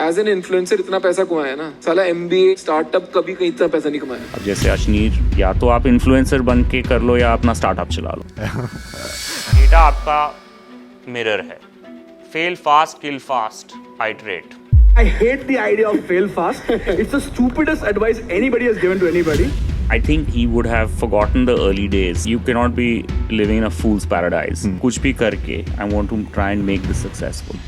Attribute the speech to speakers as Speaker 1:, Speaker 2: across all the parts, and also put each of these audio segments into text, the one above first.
Speaker 1: As an influencer इतना पैसा कमाया ना, साला MBA स्टार्टअप कभी कहीं इतना पैसा नहीं कमाया।
Speaker 2: अब जैसे अशनीर, या तो आप इन्फ्लुएंसर बन के कर लो या अपना स्टार्टअप चला लो। डेटा आपका मिरर है। Fail fast, kill fast, iterate.
Speaker 3: I hate the idea of fail fast. It's the stupidest advice anybody has given to anybody.
Speaker 2: I think he would have forgotten the early days. You cannot be living in a fool's paradise. कुछ भी करके, I want to try and make this successful.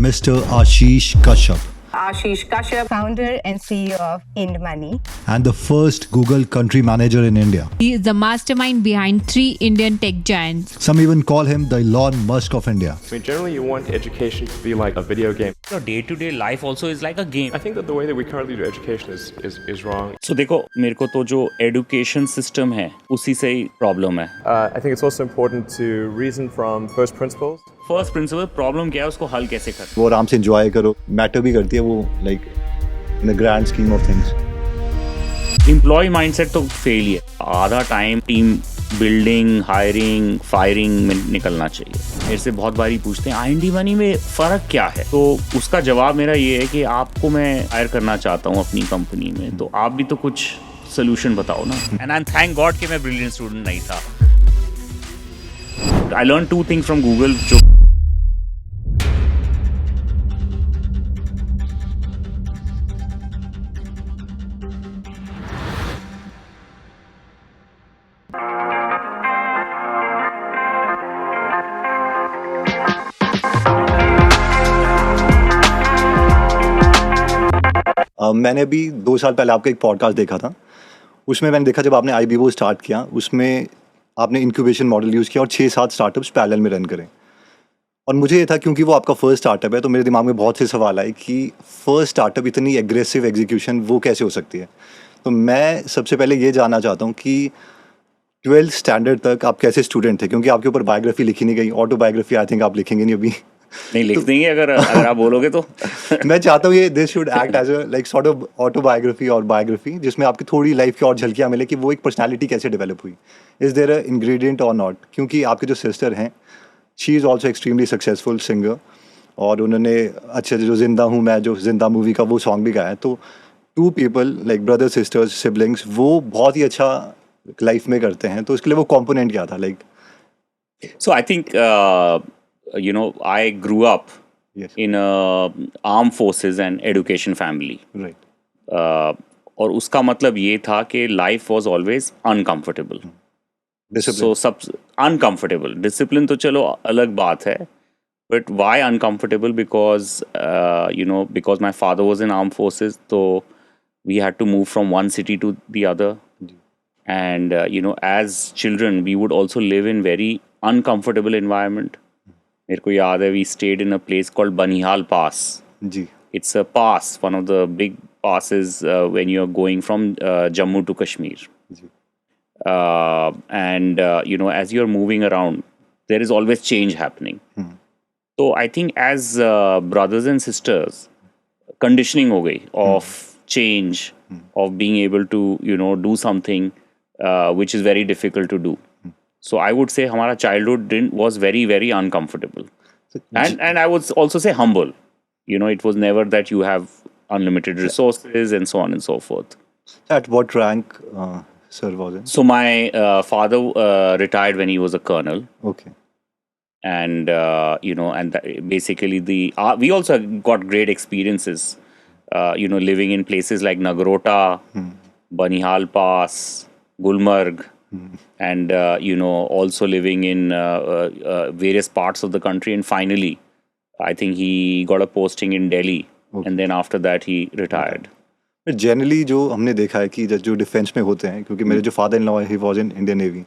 Speaker 4: Mr. Ashish Kashyap,
Speaker 5: Ashish Kashyap, founder and CEO of IndMoney.
Speaker 4: and the first Google country manager in India.
Speaker 6: He is the mastermind behind 3 Indian tech giants.
Speaker 4: Some even call him the Elon Musk of India.
Speaker 7: I mean, generally you want education to be like a video game.
Speaker 2: Your day-to-day life also is like a game.
Speaker 7: I think that the way that we currently do education is wrong.
Speaker 2: So देखो, मेरे को तो जो education system है, उसी से ही problem है.
Speaker 7: I think it's also important to reason from first principles.
Speaker 2: First principle, problem क्या है, उसको हल कैसे कर।
Speaker 4: वो आराम से enjoy करो, matter भी करती है वो, like in the grand scheme of things.
Speaker 2: Employee mindset तो fail ही है। आधा time team building, hiring, firing में निकलना चाहिए। मेरे से बहुत बारी पूछते हैं IndMoney में फ़र्क क्या है, तो उसका जवाब मेरा ये है कि आपको मैं हायर करना चाहता हूँ अपनी कंपनी में, तो आप भी तो कुछ सोल्यूशन बताओ ना। एंड आई थैंक गॉड कि मैं ब्रिलियंट स्टूडेंट नहीं था। I learn 2 things from Google. जो
Speaker 4: मैंने अभी 2 साल पहले आपका एक पॉडकास्ट देखा था। उसमें मैंने देखा जब आपने IBO स्टार्ट किया, उसमें आपने इंक्यूबेशन मॉडल यूज़ किया और 6-7 स्टार्टअप्स पैरेलल में रन करें। और मुझे ये था, क्योंकि वो आपका फर्स्ट स्टार्टअप है, तो मेरे दिमाग में बहुत से सवाल आए कि फर्स्ट स्टार्टअप इतनी एग्रेसिव एग्जीक्यूशन वो कैसे हो सकती है। तो मैं सबसे पहले ये जानना चाहता हूँ कि 12th स्टैंडर्ड तक आप कैसे स्टूडेंट थे, क्योंकि आपके ऊपर बायोग्राफी लिखी नहीं गई। ऑटोबायोग्राफी आई थिंक आप लिखेंगे नहीं अभी।
Speaker 2: नहीं लिख देंगे अगर आप बोलोगे तो।
Speaker 4: मैं चाहता हूँ ये this should act as a like sort of autobiography और बायोग्राफी, जिसमें आपकी थोड़ी लाइफ की और झलकियाँ मिले कि वो एक पर्सनालिटी कैसे डेवलप हुई। इज देयर अ इंग्रेडिएंट और नॉट, क्योंकि आपके जो सिस्टर हैं, she is also extremely successful singer, और उन्होंने अच्छे जो जिंदा हूँ मैं, जो जिंदा मूवी का वो सॉन्ग भी गाया है। तो 2 people like brother sisters siblings, वो बहुत ही अच्छा लाइफ में करते हैं। तो इसके लिए वो कॉम्पोनेंट क्या था like?
Speaker 2: So I think I grew up
Speaker 4: Yes.
Speaker 2: in a armed forces and education family.
Speaker 4: Right.
Speaker 2: और उसका मतलब ये था कि life was always uncomfortable.
Speaker 4: Discipline.
Speaker 2: So सब uncomfortable. Discipline तो चलो अलग बात है, but why uncomfortable? Because because my father was in armed forces, so we had to move from one city to the other. And as children we would also live in very uncomfortable environment. मेरे को याद है we stayed in a place called Banihal Pass.
Speaker 4: Ji.
Speaker 2: It's a pass, one of the big passes when you're going from Jammu to Kashmir.
Speaker 4: Ji.
Speaker 2: And as you're moving around, there is always change happening. So I think as brothers and sisters, conditioning हो गई of change, of being able to do something which is very difficult to do. So I would say हमारा childhood was very very uncomfortable, and I would also say humble. It was never that you have unlimited resources and so on and so forth.
Speaker 4: At what rank, sir, was it?
Speaker 2: So my father retired when he was a colonel,
Speaker 4: Okay.
Speaker 2: and basically we also got great experiences. Living in places like Nagrota, Banihal Pass, Gulmarg. And also living in various parts of the country, and finally I think he got a posting in Delhi.
Speaker 4: Okay.
Speaker 2: And then after that he retired.
Speaker 4: Generally जो हमने देखा है कि जो defence में होते हैं, क्योंकि मेरे जो father in law he was in Indian navy,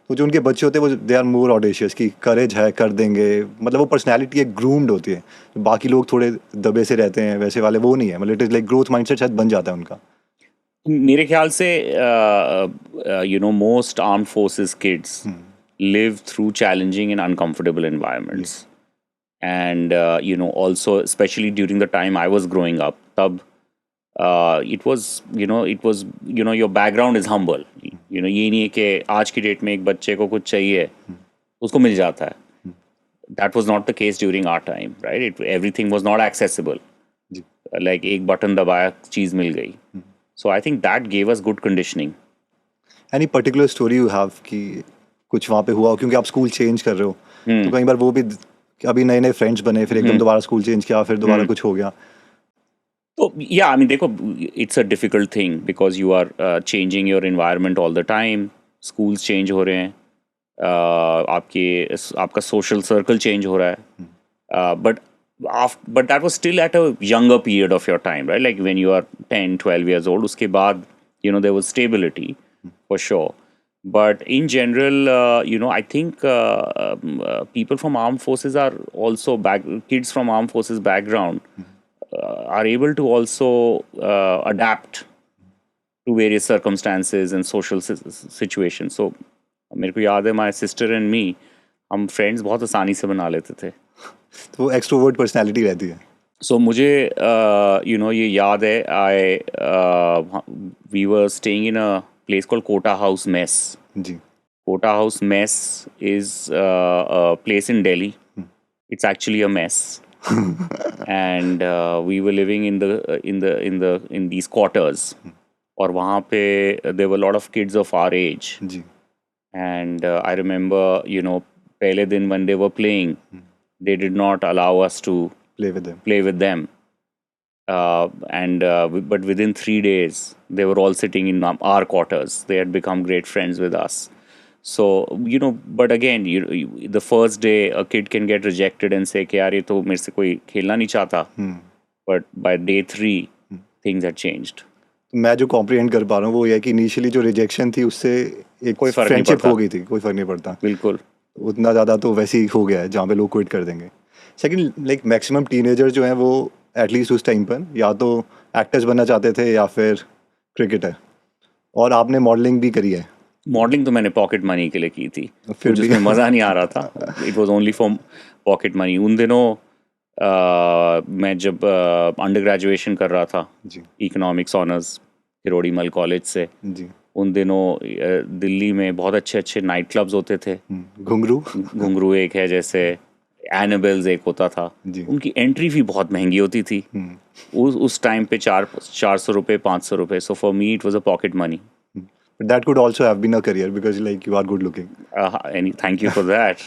Speaker 4: तो जो उनके बच्चे होते हैं वो दे आर मोर ऑडेशियस कि करेज है, कर देंगे। मतलब वो पर्सनैलिटी एक ग्रूम्ड होती है। बाकी लोग थोड़े दबे से रहते हैं, वैसे वाले वो नहीं है। मतलब it is like growth mindset शायद बन जाता है उनका।
Speaker 2: मेरे ख्याल से most armed forces kids live through challenging and uncomfortable environments. And also especially during the time I was growing up, tab it was your background is humble. ये नहीं है कि आज की डेट में एक बच्चे को कुछ चाहिए उसको मिल जाता है. That was not the case during our time, right? Everything was not accessible. like एक बटन दबाया चीज़ मिल गई. So I think that gave us good conditioning.
Speaker 4: Any particular story you have कि कुछ वहाँ पे हुआ हो, क्योंकि आप स्कूल चेंज कर रहे हो तो कई बार वो भी अभी नए नए फ्रेंड्स बने, फिर एकदम दोबारा स्कूल चेंज किया, फिर दोबारा कुछ हो गया.
Speaker 2: So yeah, I mean, देखो, it's a difficult thing because you are changing your environment all the time. Schools change हो रहे हैं, आपका social circle change हो रहा है. But that was still at a younger period of your time, right? Like when you are 10, 12 years old, उसके बाद, there was stability for sure. But in general, I think people from armed forces are also kids from armed forces background are able to also adapt to various circumstances and social situations. So, मेरे को याद है, my sister and me, हम friends बहुत आसानी से बना लेते थे.
Speaker 4: तो वो एक्सट्रोवर्ट पर्सनैलिटी रहती है.
Speaker 2: So मुझे ये याद है, we were staying in a place called Kota House Mess.
Speaker 4: Ji.
Speaker 2: Kota House Mess is a place in Delhi. It's actually a mess. And we were living in these quarters. और वहाँ पे there were a lot of kids of our age.
Speaker 4: Ji.
Speaker 2: And I remember, पहले दिन when they were playing, they did not allow us to
Speaker 4: play with them.
Speaker 2: But within 3 days, they were all sitting in our quarters. They had become great friends with us. So, but again, the first day, a kid can get rejected and say, कि यार ये तो मेरे से कोई खेलना नहीं चाहता. But by day 3, things had changed.
Speaker 4: मैं जो कॉम्प्रिहेंड कर पा रहा हूँ वो ये कि इनिशियली जो रिजेक्शन थी उससे एक फ्रेंडशिप हो गई थी, कोई फर्क नहीं पड़ता.
Speaker 2: बिल्कुल.
Speaker 4: उतना ज़्यादा तो वैसे ही हो गया है जहाँ पे लोग क्विट कर देंगे. सेकंड, लाइक मैक्सिमम टीनेजर जो हैं वो एटलीस्ट उस टाइम पर या तो एक्टर्स बनना चाहते थे या फिर क्रिकेटर. और आपने मॉडलिंग भी करी है.
Speaker 2: मॉडलिंग तो मैंने पॉकेट मनी के लिए की थी,
Speaker 4: फिर भी
Speaker 2: जिसमें मज़ा नहीं आ रहा था. It was only for pocket money. उन दिनों मैं जब अंडर ग्रेजुएशन कर रहा था, इकोनॉमिक्स ऑनर्स हिरोड़ीमल कॉलेज से,
Speaker 4: जी.
Speaker 2: उन दिनों दिल्ली में बहुत अच्छे अच्छे नाइट क्लब्स होते थे. घुंघरू एक है, जैसे एनाबेल्स एक होता था. उनकी एंट्री फी बहुत महंगी होती थी. उस टाइम पे 400 रुपये, 500 रुपये. So for me it was a pocket money.
Speaker 4: But that could also have been a career because like you are good looking.
Speaker 2: Thank you for that.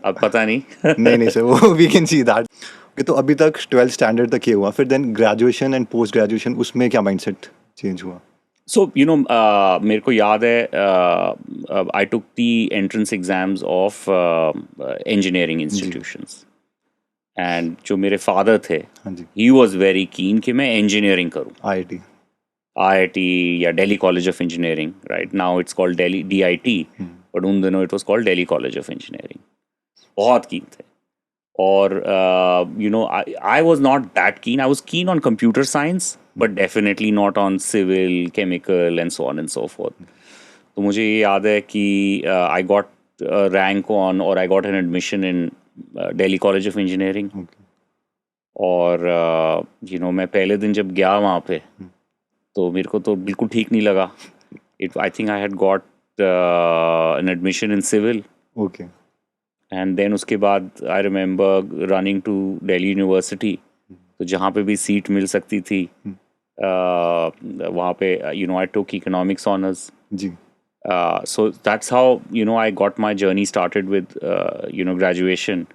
Speaker 2: अब पता नहीं.
Speaker 4: नहीं सर, वो we can see that. Okay, तो अभी तक 12th standard तक ये हुआ, फिर then graduation and post graduation, उसमें क्या माइंडसेट चेंज हुआ?
Speaker 2: So, मेरे को याद है, I took the entrance exams of engineering institutions. And जो मेरे फादर थे, he was very keen कि मैं engineering करूँ. IIT या Delhi College of Engineering, right? Now it's called Delhi DIT, but उन दिनों it was called Delhi College of Engineering. बहुत keen थे. और I was not that keen. I was keen on computer science, but definitely not on civil, chemical, and so on and so forth. तो मुझे ये याद है कि I got a rank on, or I got an admission in Delhi College of Engineering. और मैं पहले दिन जब गया वहाँ पे, तो मेरे को तो बिल्कुल ठीक नहीं लगा. I think I had got an admission in civil.
Speaker 4: Okay.
Speaker 2: And then उसके बाद I remember running to Delhi University. तो जहाँ पे भी सीट मिल सकती थी, वहाँ पे I took economics honors.
Speaker 4: Ji.
Speaker 2: So that's how I got my journey started with graduation,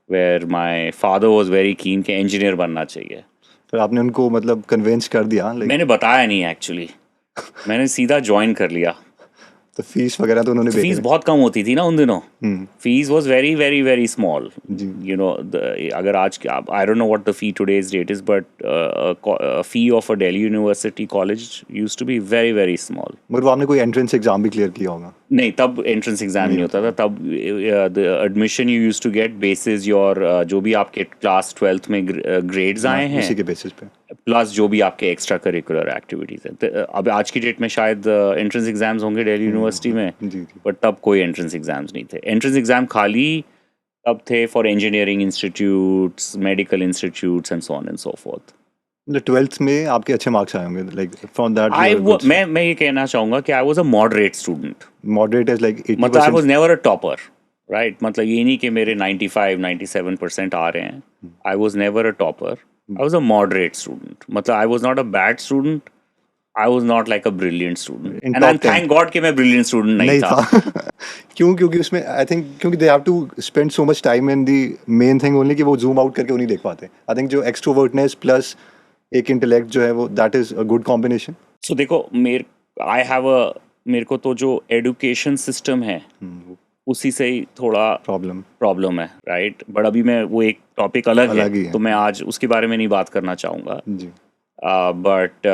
Speaker 2: where my father was very keen कि engineer बनना चाहिए.
Speaker 4: फिर आपने उनको मतलब कन्विंस कर दिया?
Speaker 2: मैंने बताया नहीं एक्चुअली. मैंने सीधा ज्वाइन कर लिया.
Speaker 4: तो फीस वगैरह तो उन्होंने
Speaker 2: फीस बहुत कम होती थी ना उन दिनों. Fees was very very very small. अगर आज I don't know what the fee today's rate is, but fee of a Delhi university college used to be very very small.
Speaker 4: मगर आपने कोई एंट्रेंस एग्जाम भी क्लियर किया होगा?
Speaker 2: नहीं, तब एंट्रेंस एग्जाम नहीं होता था. तब the admission you used to get basis your जो भी आपके क्लास 12th में ग्रेड्स आए हैं,
Speaker 4: उसी के बेसिस पे,
Speaker 2: प्लस जो भी आपके एक्स्ट्रा करिकुलर एक्टिविटीज़ हैं. अब आज की डेट में शायद एंट्रेंस एग्जाम्स होंगे दिल्ली यूनिवर्सिटी में, बट तब कोई एंट्रेंस एग्जाम्स नहीं थे. एंट्रेंस एग्जाम खाली तब थे for engineering institutes, medical institutes and so on and so fourth.
Speaker 4: मतलब 12th में आपके अच्छे मार्क्स आए होंगे, लाइक फ्रॉम दैट.
Speaker 2: मैं ये कहना चाहूँगा कि I was a moderate student.
Speaker 4: Moderate is like 80%.
Speaker 2: मतलब I was never a topper, right? मतलब ये नहीं कि मेरे 95-97% आ रहे हैं. I was never a topper, I was a moderate student. मतलब I was not a bad student. I was not like a brilliant student.
Speaker 4: In
Speaker 2: And
Speaker 4: top 10.
Speaker 2: thank God कि मैं brilliant student नहीं था.
Speaker 4: क्यों? क्योंकि उसमें आई थिंक क्योंकि they have to spend so much time in the main thing only कि वो जूम आउट करके वो नहीं देख पाते. आई थिंक जो एक्सट्रोवर्टनेस प्लस एक इंटेलेक्ट जो है वो that is a good combination.
Speaker 2: So देखो मेरे को तो जो एजुकेशन सिस्टम है उसी से ही थोड़ा प्रॉब्लम है, राइट. बट अभी मैं वो एक टॉपिक अलग है तो मैं आज उसके बारे में नहीं बात करना चाहूँगा.
Speaker 4: जी.
Speaker 2: But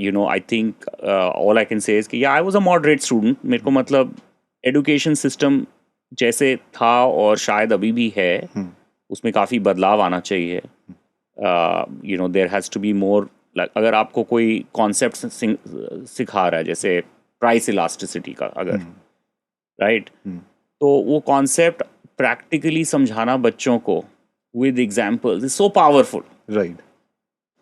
Speaker 2: you know I think all I can say is कि I was a moderate student. मेरे को मतलब एजुकेशन सिस्टम जैसे था और शायद अभी भी है उसमें काफ़ी बदलाव आना चाहिए. You know there has to be more, अगर आपको कोई कॉन्सेप्ट सिखा रहा है जैसे प्राइस इलास्टिसिटी का अगर, राइट, तो वो कॉन्सेप्ट प्रैक्टिकली समझाना बच्चों को with examples is so powerful.
Speaker 4: Right.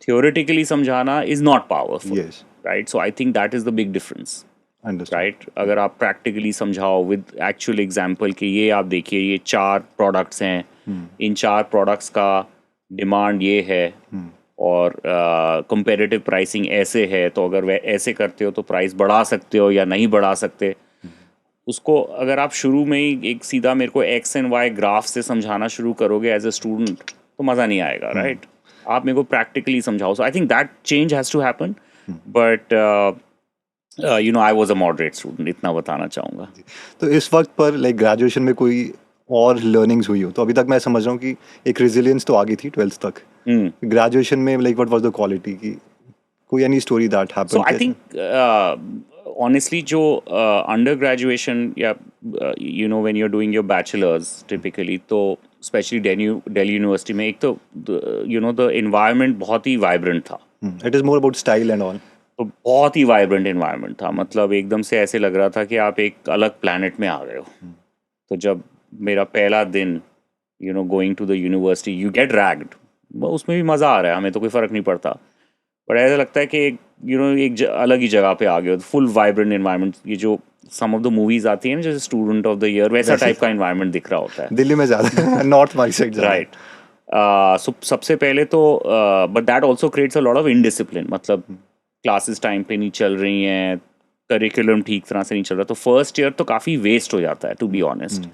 Speaker 2: Theoretically समझाना is not powerful.
Speaker 4: Yes.
Speaker 2: Right. So I think that is the big difference. Right. अगर आप प्रैक्टिकली समझाओ विद एक्चुअल एग्जाम्पल कि ये आप देखिए ये 4 प्रोडक्ट्स हैं, इन 4 प्रोडक्ट्स का डिमांड ये है और कंपेरेटिव प्राइसिंग ऐसे है, तो अगर वह ऐसे करते हो तो प्राइस बढ़ा सकते हो या नहीं बढ़ा सकते. उसको अगर आप शुरू में ही एक सीधा मेरे को एक्स एंड वाई ग्राफ से समझाना शुरू करोगे एज अ स्टूडेंट तो मज़ा नहीं आएगा. राइट. आप मेरे को प्रैक्टिकली समझाओ. So I think that change has to happen. But you know I was a moderate student, इतना बताना चाहूँगा.
Speaker 4: तो इस वक्त पर लाइक ग्रेजुएशन में कोई और लर्निंग्स हुई हो तो अभी तक मैं समझ रहा हूँ कि एक रेजिलियंस तो आ गई थी 12th तक. ग्रेजुएशन में like what was the quality की कोई any story that happened?
Speaker 2: So I think honestly जो अंडर ग्रेजुएशन या you know when you are doing your bachelors typically, तो स्पेशली दिल्ली यूनिवर्सिटी में एक तो यू नो द एनवायरनमेंट बहुत ही वाइब्रेंट था.
Speaker 4: It is more about style and all.
Speaker 2: तो बहुत ही वाइब्रेंट एनवायरनमेंट था. मतलब एकदम से ऐसे लग रहा था कि आप एक अलग प्लैनेट में आ गए हो. तो जब मेरा पहला दिन you know going to the university, you get ragged, उसमें भी मज़ा आ रहा है, हमें तो कोई फ़र्क नहीं पड़ता. बट ऐसा लगता है कि यू नो एक अलग ही जगह पे आ गए हो. Full vibrant environment. ये जो सम ऑफ द मूवीज़ आती है ना जैसे स्टूडेंट ऑफ द ईयर, वैसा टाइप का एनवायरनमेंट दिख रहा होता है.
Speaker 4: दिल्ली में ज़्यादा नॉर्थ माई साइड.
Speaker 2: राइट. सो सबसे पहले तो but that also creates a lot of indiscipline. मतलब क्लासेस टाइम पे नहीं चल रही हैं, करिकुलम ठीक तरह से नहीं चल रहा, तो फर्स्ट ईयर तो काफ़ी वेस्ट हो जाता है टू बी ऑनेस्ट.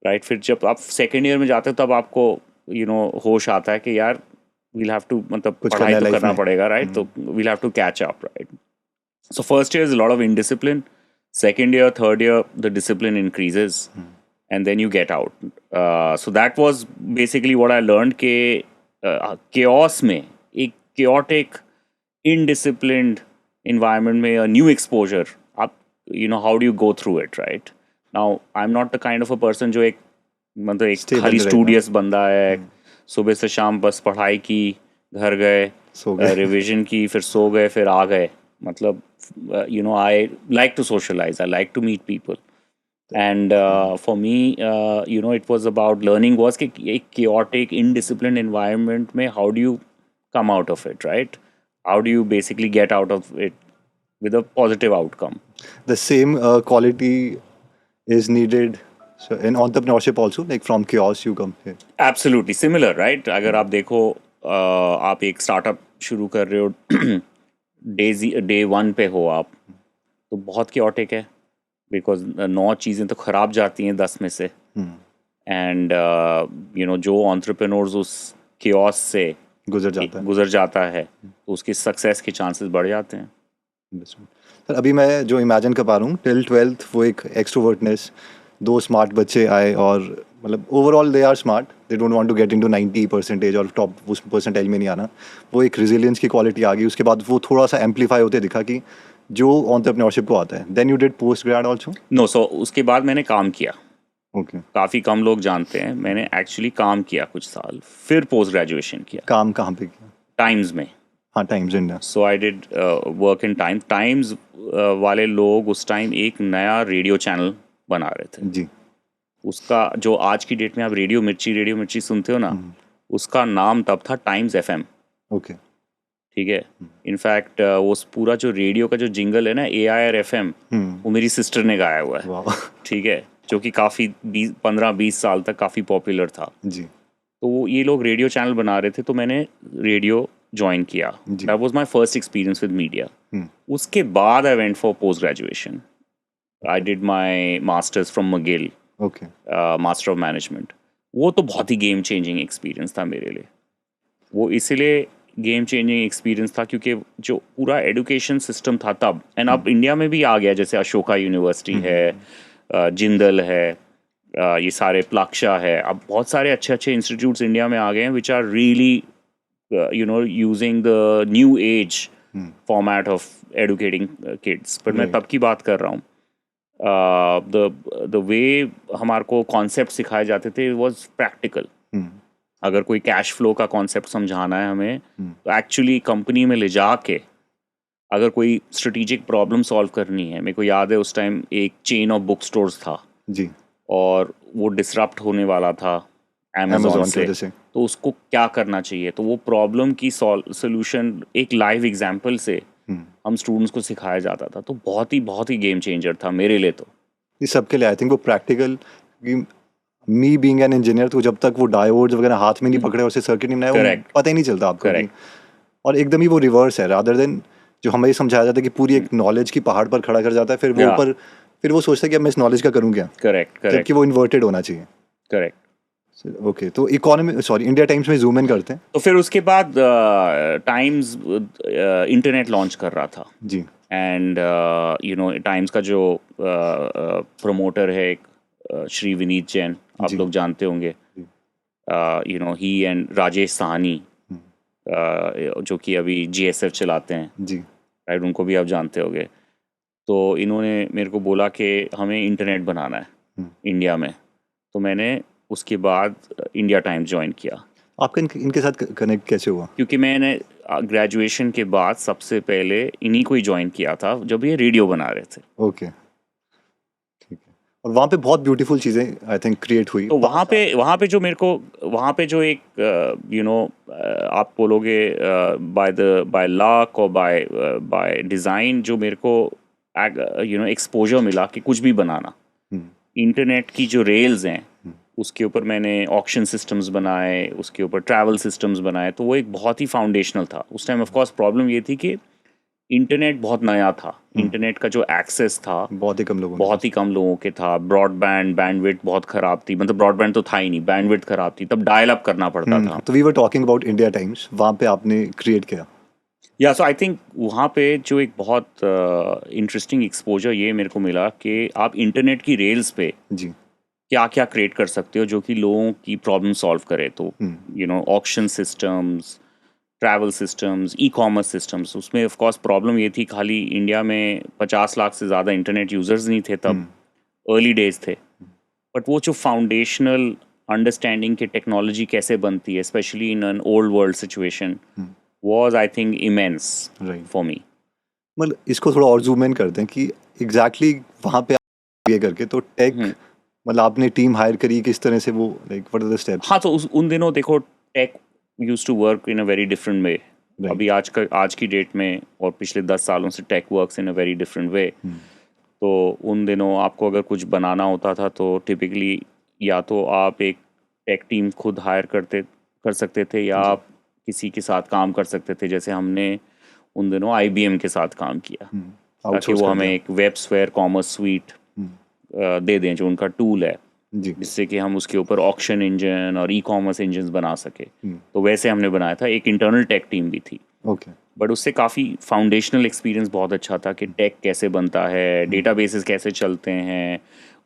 Speaker 2: राइट. फिर जब आप सेकेंड ईयर में जाते हो तब आपको यू नो होश आता है कि यार we'll have to मतलब पढ़ाई तो करना पड़ेगा. राइट. तो we'll have to catch up. Right. So first year is a lot of indiscipline. Second year, third year, the discipline increases, and then you get out. So that was basically what I learned कि chaos में एक chaotic, indisciplined environment में a new exposure. आप you know how do you go through it, right? Now I'm not the kind of a person जो एक मतलब एक खाली studious बंदा है. सुबह से शाम बस पढ़ाई की, घर गए, रिवीजन की, फिर सो गए, फिर आ गए. मतलब you know I like to socialise, I like to meet people. And for me you know it was about learning was कि एक chaotic, indisciplined environment में how do you come out of it, right? How do you basically get out of it with a positive outcome.
Speaker 4: The same quality is needed so in entrepreneurship also, like from chaos you come here.
Speaker 2: Absolutely similar, right? अगर आप देखो आप एक startup शुरू कर रहे हो, day 1 पे हो आप, तो बहुत chaotic है बिकॉज 9 चीज़ें तो ख़राब जाती हैं 10 में से. एंड यू नो जो एंटरप्रेन्योर्स उस chaos से गुजर जाता है तो उसकी सक्सेस के चांसेस बढ़ जाते हैं.
Speaker 4: सर अभी मैं जो इमेजिन कर पा रहा हूँ टिल 12th वो एक एक्सट्रोवर्टनेस, 2 स्मार्ट बच्चे आए और मतलब overall they are smart, they don't want to get into 90% और टॉप उस परसेंटाइल में नहीं आना. वो एक रेजिलियंस की क्वालिटी आ गई. उसके बाद वो थोड़ा सा एम्पलीफाई होते दिखा कि जो एंटरप्रेन्योरशिप को आता है. Then you did post grad also?
Speaker 2: No, so उसके बाद मैंने काम किया.
Speaker 4: ओके.
Speaker 2: काफ़ी कम लोग जानते हैं, मैंने एक्चुअली काम किया कुछ साल, फिर पोस्ट ग्रेजुएशन किया.
Speaker 4: काम कहाँ पे किया?
Speaker 2: टाइम्स में.
Speaker 4: हाँ, times India.
Speaker 2: So I did work in times वाले लोग उस टाइम एक नया रेडियो चैनल बना रहे थे
Speaker 4: जी.
Speaker 2: उसका जो आज की डेट में आप रेडियो मिर्ची सुनते हो ना, उसका नाम तब था टाइम्स FM.
Speaker 4: ओके.
Speaker 2: ठीक है. इनफैक्ट वो पूरा जो रेडियो का जो जिंगल है ना, AIR FM, वो मेरी सिस्टर ने गाया हुआ है. ठीक है. जो कि काफ़ी 15-20 साल तक काफ़ी पॉपुलर था
Speaker 4: जी.
Speaker 2: तो वो ये लोग रेडियो चैनल बना रहे थे, तो मैंने रेडियो ज्वाइन किया.
Speaker 4: जी.
Speaker 2: That was my first experience with media. उसके बाद I went for post graduation. I did my masters from McGill,
Speaker 4: okay.
Speaker 2: Master of management. वो तो बहुत ही गेम चेंजिंग एक्सपीरियंस था मेरे लिए. वो इसलिए गेम चेंजिंग एक्सपीरियंस था क्योंकि जो पूरा एजुकेशन सिस्टम था तब, एंड अब इंडिया में भी आ गया, जैसे अशोका यूनिवर्सिटी है, जिंदल है, ये सारे प्लाक्षा है, अब बहुत सारे अच्छे अच्छे इंस्टीट्यूट्स इंडिया में आ गए हैं which are really using the new age format of educating kids. पर मैं तब की बात कर रहा हूँ. द वे हमारे को कॉन्सेप्ट सिखाए जाते थे वॉज प्रैक्टिकल. अगर कोई कैश फ्लो का कॉन्सेप्ट समझाना है हमें, तो एक्चुअली कंपनी में ले जाके अगर कोई स्ट्रेटेजिक प्रॉब्लम सॉल्व करनी है, मेरे को याद है उस टाइम एक चेन ऑफ बुक स्टोर्स था
Speaker 4: जी.
Speaker 2: और वो डिसरप्ट होने वाला था Amazon
Speaker 4: की वजह से.
Speaker 2: तो उसको क्या करना चाहिए, तो वो प्रॉब्लम की सोल्यूशन एक लाइव एग्जांपल से हम स्टूडेंट्स को सिखाया जाता था. तो बहुत ही गेम चेंजर था मेरे लिए. तो
Speaker 4: ये सबके लिए आई थिंक वो practical, me being an engineer, तो जब तक वो डायोड्स वगैरह हाथ में नहीं पकड़े और से सर्किट नहीं बनाए,
Speaker 2: Correct.
Speaker 4: पता ही नहीं चलता आपको.
Speaker 2: Correct.
Speaker 4: और एकदम ही वो रिवर्स है, रादर देन जो हमें समझाया जाता है कि पूरी एक नॉलेज की पहाड़ पर खड़ा कर जाता है, फिर वो
Speaker 2: Yeah.
Speaker 4: ऊपर, फिर वो सोचता है कि अब मैं इस नॉलेज का करूँ क्या,
Speaker 2: करेक्ट
Speaker 4: जबकि वो इन्वर्टेड होना चाहिए.
Speaker 2: करेक्ट.
Speaker 4: ओके. तो इंडिया टाइम्स में जूम इन करते हैं.
Speaker 2: तो फिर उसके बाद टाइम्स इंटरनेट लॉन्च कर रहा था.
Speaker 4: जी.
Speaker 2: एंड टाइम्स का जो प्रमोटर है एक श्री विनीत जैन, आप
Speaker 4: जी.
Speaker 2: लोग जानते होंगे. ही एंड राजेश साहनी, जो कि अभी GSF चलाते हैं,
Speaker 4: जी.
Speaker 2: राइट, उनको भी आप जानते होंगे. तो इन्होंने मेरे को बोला कि हमें इंटरनेट बनाना है इंडिया में. तो मैंने उसके बाद इंडिया टाइम्स ज्वाइन किया.
Speaker 4: आपका इनके साथ कनेक्ट कैसे हुआ?
Speaker 2: क्योंकि मैंने ग्रेजुएशन के बाद सबसे पहले इन्हीं को ही ज्वाइन किया था जब ये रेडियो बना रहे थे.
Speaker 4: ओके. ठीक है. और वहाँ पे बहुत ब्यूटीफुल चीज़ें आई थिंक क्रिएट हुई.
Speaker 2: तो वहाँ पे जो मेरे को वहाँ पे जो एक आप बोलोगे बाय लक और बाय डिज़ाइन, जो मेरे को एक्सपोजर मिला कि कुछ भी बनाना, इंटरनेट की जो रेल्स हैं उसके ऊपर मैंने ऑक्शन सिस्टम्स बनाए, उसके ऊपर ट्रैवल सिस्टम्स बनाए. तो वो एक बहुत ही फाउंडेशनल था. उस टाइम ऑफ कोर्स प्रॉब्लम ये थी कि इंटरनेट बहुत नया था. इंटरनेट का जो एक्सेस था बहुत ही कम लोगों के था. ब्रॉडबैंड बैंडविड्थ बहुत ख़राब थी. मतलब ब्रॉडबैंड तो था ही नहीं, बैंडविड्थ ख़राब थी. तब डायल अप करना पड़ता था.
Speaker 4: तो we were talking about India Times, वहाँ पे आपने क्रिएट किया.
Speaker 2: या सो आई थिंक वहाँ पे जो एक बहुत इंटरेस्टिंग एक्सपोजर ये मेरे को मिला कि आप इंटरनेट की रेल्स पे
Speaker 4: जी
Speaker 2: क्या क्या क्रिएट कर सकते हो जो कि लोगों की प्रॉब्लम सॉल्व करे. तो auction systems, travel systems, e-commerce systems. उसमें ऑफ कोर्स प्रॉब्लम ये थी, खाली इंडिया में 50 लाख से ज़्यादा इंटरनेट यूज़र्स नहीं थे तब, अर्ली डेज थे. बट वो जो फाउंडेशनल अंडरस्टैंडिंग कि टेक्नोलॉजी कैसे बनती है, specially in an old world situation, was I think immense for me.
Speaker 4: मतलब इसको थोड़ा और जूम इन करते हैं कि एग्जैक्टली वहाँ पे ये करके तो टेक, मतलब आपने टीम हायर करी किस तरह से, वो like what are the steps?
Speaker 2: हाँ, तो उन दिनों देखो tech used to work in a very different way. अभी आज की डेट में और पिछले 10 सालों से tech works in a very different way. तो उन दिनों आपको अगर कुछ बनाना होता था तो टिपिकली या तो आप एक टेक टीम खुद हायर कर सकते थे, या आप किसी के साथ काम कर सकते थे. जैसे हमने उन दिनों IBM के साथ काम किया ताकि वो हमें एक वेबस्फेयर कॉमर्स स्वीट दे दें, जो उनका टूल है, जिससे कि हम उसके ऊपर ऑक्शन इंजन और ई-कॉमर्स इंजन बना सके. तो वैसे हमने बनाया था. एक इंटरनल टेक टीम भी थी.
Speaker 4: ओके.
Speaker 2: बट उससे काफ़ी फाउंडेशनल एक्सपीरियंस बहुत अच्छा था कि टेक कैसे बनता है, डेटाबेसेस कैसे चलते हैं,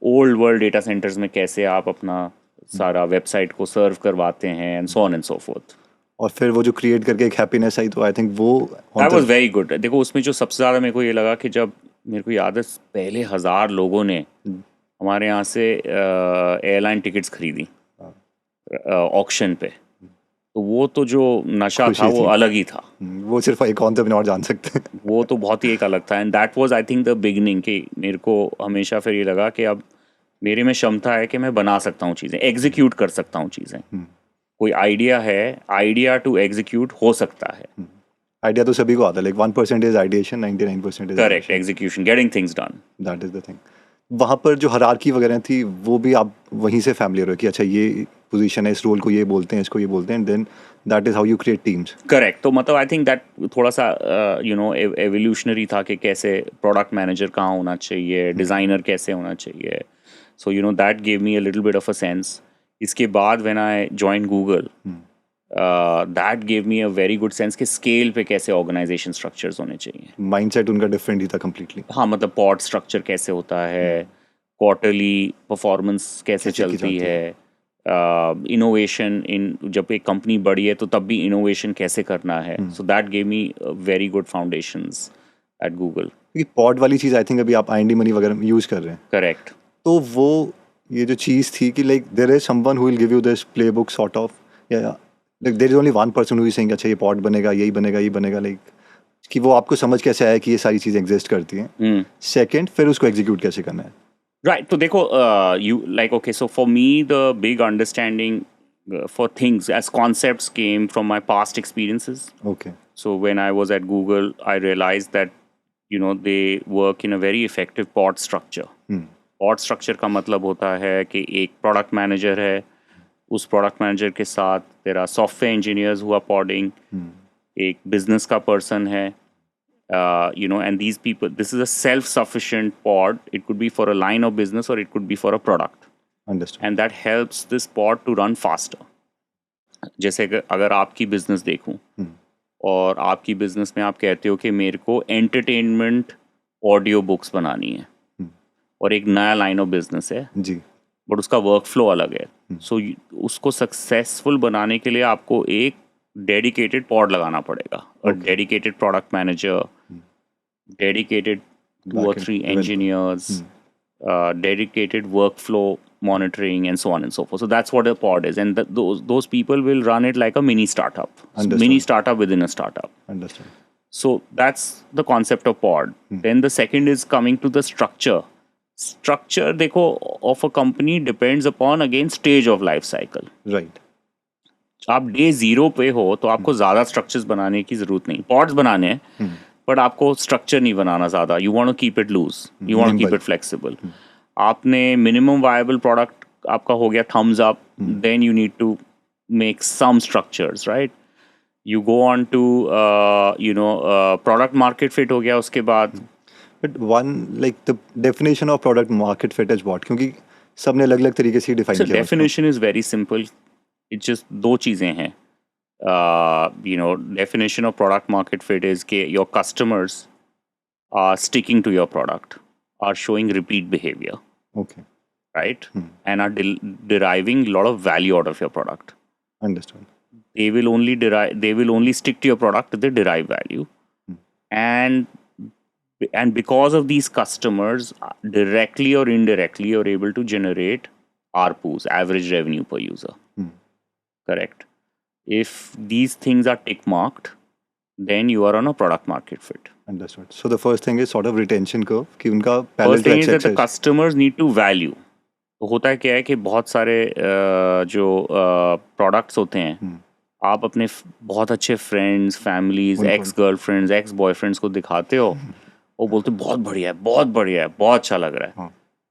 Speaker 2: ओल्ड वर्ल्ड डेटा सेंटर्स में कैसे आप अपना सारा वेबसाइट को सर्व करवाते हैं, and so on and so fourth.
Speaker 4: और फिर वो जो क्रिएट करके एक हैप्पीनेस आई, तो आई थिंक वो
Speaker 2: दैट वाज वेरी गुड. देखो उसमें जो सबसे ज़्यादा मेरे को ये लगा कि जब मेरे को याद है पहले 1000 लोगों ने हमारे यहाँ से एयरलाइन टिकट्स खरीदी ऑक्शन पे, तो वो तो जो नशा था वो अलग ही था.
Speaker 4: वो सिर्फ एक एंटरप्रेन्योर जान सकते हैं.
Speaker 2: वो तो बहुत ही एक अलग था. And that was I think the beginning कि मेरे को हमेशा फिर ये लगा कि अब मेरे में क्षमता है कि मैं बना सकता हूँ चीज़ें, एग्जीक्यूट कर सकता हूँ चीज़ें. कोई आइडिया है, आइडिया टू एग्जीक्यूट हो सकता है.
Speaker 4: आइडिया तो सभी को आता है, like 1% is ideation, 99% is
Speaker 2: correct execution, getting things done.
Speaker 4: That is the thing. वहाँ पर जो हायरार्की वगैरह थी वो भी आप वहीं से फैमिलियर हो कि अच्छा ये पोजीशन है, इस रोल को ये बोलते हैं, इसको ये बोलते हैं, and then that is how you create teams.
Speaker 2: Correct. तो मतलब आई थिंक दैट थोड़ा सा एवोल्यूशनरी था कि कैसे प्रोडक्ट मैनेजर कहाँ होना चाहिए, डिज़ाइनर कैसे होना चाहिए. सो that gave me a little bit of a sense. इसके बाद when I join Google, that gave me a very good sense कि स्केल पे कैसे ऑर्गेनाइजेशन स्ट्रक्चर्स होने चाहिए.
Speaker 4: माइंडसेट उनका डिफरेंट ही था कम्प्लीटली.
Speaker 2: हाँ, मतलब पॉड स्ट्रक्चर कैसे होता है, क्वार्टरली परफॉर्मेंस कैसे
Speaker 4: कैसे की
Speaker 2: चलती
Speaker 4: जाती
Speaker 2: है, इनोवेशन इन जब एक कंपनी बड़ी है तो तब भी इनोवेशन कैसे करना है. So that gave me very good foundations at Google.
Speaker 4: क्योंकि पॉड वाली चीज़ आई थिंक अभी आप आईएनडी मनी वगैरह यूज़ कर रहे हैं,
Speaker 2: करेक्ट.
Speaker 4: तो वो ये जो चीज़ थी कि like there is someone who will give you this play book sort of, या like there is only one person who is saying अच्छा ये पॉड बनेगा, यही बनेगा, ये बनेगा, लाइक कि वो आपको समझ कैसे आया कि ये सारी चीज़ें एग्जिस्ट करती हैं. सेकंड, फिर उसको एग्जीक्यूट कैसे करना है.
Speaker 2: Right. So, देखो, you like okay. So for me, the big understanding for things as concepts came from my past experiences.
Speaker 4: Okay.
Speaker 2: So when I was at Google, I realized that they work in a very effective pod structure. Pod structure का मतलब होता है कि एक product manager है, उस product manager के साथ there are software engineers who are podding, एक business का person है. And these people, this is a self-sufficient pod. It could be for a line of business or it could be for a product.
Speaker 4: Understood.
Speaker 2: And that helps this pod to run faster. जैसे कि अगर आपकी business देखूं और आपकी business में आप कहते हो कि मेरे को एंटरटेनमेंट ऑडियो बुक्स बनानी है और एक नया लाइन ऑफ बिजनेस है,
Speaker 4: जी.
Speaker 2: बट उसका वर्क फ्लो अलग है. सो उसको सक्सेसफुल बनाने के लिए आपको एक डेडिकेटेड पॉड लगाना पड़ेगा, और dedicated product manager, dedicated 2 or 3 engineers, dedicated workflow monitoring, and so on and so forth. So that's what a pod is, and those people will run it like a mini startup. Mini startup within a startup.
Speaker 4: Understand.
Speaker 2: So that's the concept of pod. Then the second is coming to the structure. Structure, देखो, of a company depends upon again stage of life cycle.
Speaker 4: Right.
Speaker 2: आप day 0 पे हो तो आपको ज़्यादा structures बनाने की ज़रूरत नहीं. पॉड्स बनाने हैं, बट आपको स्ट्रक्चर नहीं बनाना ज़्यादा. You want to keep it loose, you want to keep it flexible. आपने मिनिमम वायबल प्रोडक्ट आपका हो गया thumbs up, then you need to make some structures, right. You go on to product market fit हो गया उसके बाद.
Speaker 4: But one like the definition of product market fit is what, क्योंकि सबने अलग अलग तरीके से डिफाइन किया.
Speaker 2: Definition is very simple. It's just 2 चीज़ें हैं. Definition of product market fit is that your customers are sticking to your product, are showing repeat behavior.
Speaker 4: Okay.
Speaker 2: Right? And are deriving a lot of value out of your product.
Speaker 4: Understood.
Speaker 2: They will only stick to your product if they derive value. And because of these customers, directly or indirectly, you're able to generate ARPUs, average revenue per user. Correct. If these things are tick marked, then you are on a product market fit.
Speaker 4: Understood. So the first thing is sort of retention curve, कि उनका
Speaker 2: First thing is that the customers need to value. तो होता क्या है कि बहुत सारे जो products होते हैं, आप अपने बहुत अच्छे friends, families, ex girlfriends, ex boyfriends को दिखाते हो, वो बोलते बहुत बढ़िया है, बहुत बढ़िया है, बहुत अच्छा लग रहा है.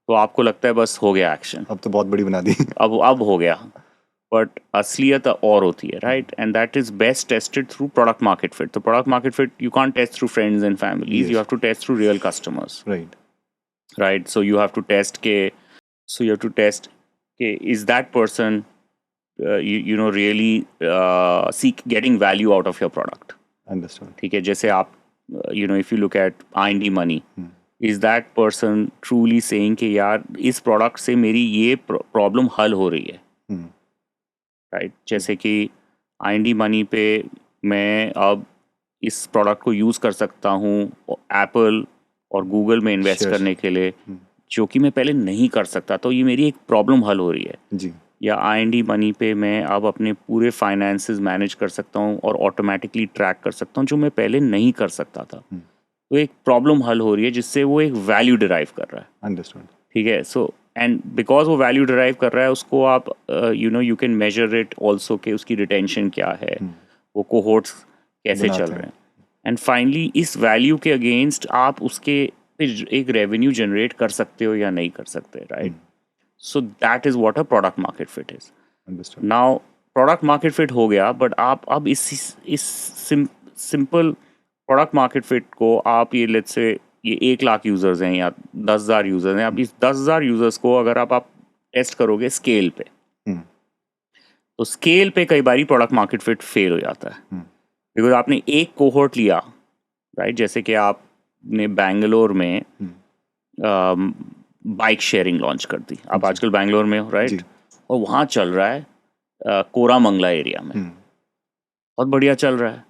Speaker 2: तो आपको लगता है बस हो गया एक्शन,
Speaker 4: अब तो बहुत बड़ी बना दी,
Speaker 2: अब हो गया. बट असलियत और होती है, right. And that is best tested through product market fit. तो product market fit you can't test through friends and families, you have to test through real customers, right. So you have to test के is that person really seek getting value out of your product.
Speaker 4: Understood.
Speaker 2: ठीक है. जैसे आप if you look at IND money, is that person truly saying कि यार इस product से मेरी ये प्रॉब्लम हल हो रही है, राइट. जैसे कि आईएनडी मनी पे मैं अब इस प्रोडक्ट को यूज़ कर सकता हूँ एप्पल और गूगल में इन्वेस्ट करने के लिए, जो कि मैं पहले नहीं कर सकता. तो ये मेरी एक प्रॉब्लम हल हो रही है
Speaker 4: जी.
Speaker 2: या आईएनडी मनी पे मैं अब अपने पूरे फाइनेंसेस मैनेज कर सकता हूँ और ऑटोमेटिकली ट्रैक कर सकता हूँ, जो मैं पहले नहीं कर सकता था. तो एक प्रॉब्लम हल हो रही है जिससे वो एक वैल्यू डिराइव कर रहा है.
Speaker 4: अंडरस्टूड.
Speaker 2: ठीक है. सो एंड बिकॉज वो वैल्यू डिराइव कर रहा है, उसको आप you can measure it also कि उसकी रिटेंशन क्या है, वो कोहोर्ट्स कैसे चल रहे हैं. एंड फाइनली इस वैल्यू के अगेंस्ट आप उसके फिर एक रेवेन्यू जनरेट कर सकते हो या नहीं कर सकते, right? So that is what a product market fit is.
Speaker 4: Understood.
Speaker 2: Now product market fit हो गया, बट आप अब इस सिंपल प्रोडक्ट मार्केट फिट को आप ये लेट्स से ये 1 लाख यूजर्स हैं या 10,000 यूजर्स हैं, अब इस 10,000 यूजर्स को अगर आप टेस्ट करोगे स्केल पे, तो स्केल पे कई बारी प्रोडक्ट मार्केट फिट फेल हो जाता है. बिकॉज आपने एक कोहोर्ट लिया, राइट? जैसे कि आपने बैंगलोर में बाइक शेयरिंग लॉन्च कर दी. आप आजकल बैंगलोर में हो, राइट? और वहाँ चल रहा है कोरामंगला एरिया में, बहुत बढ़िया चल रहा है.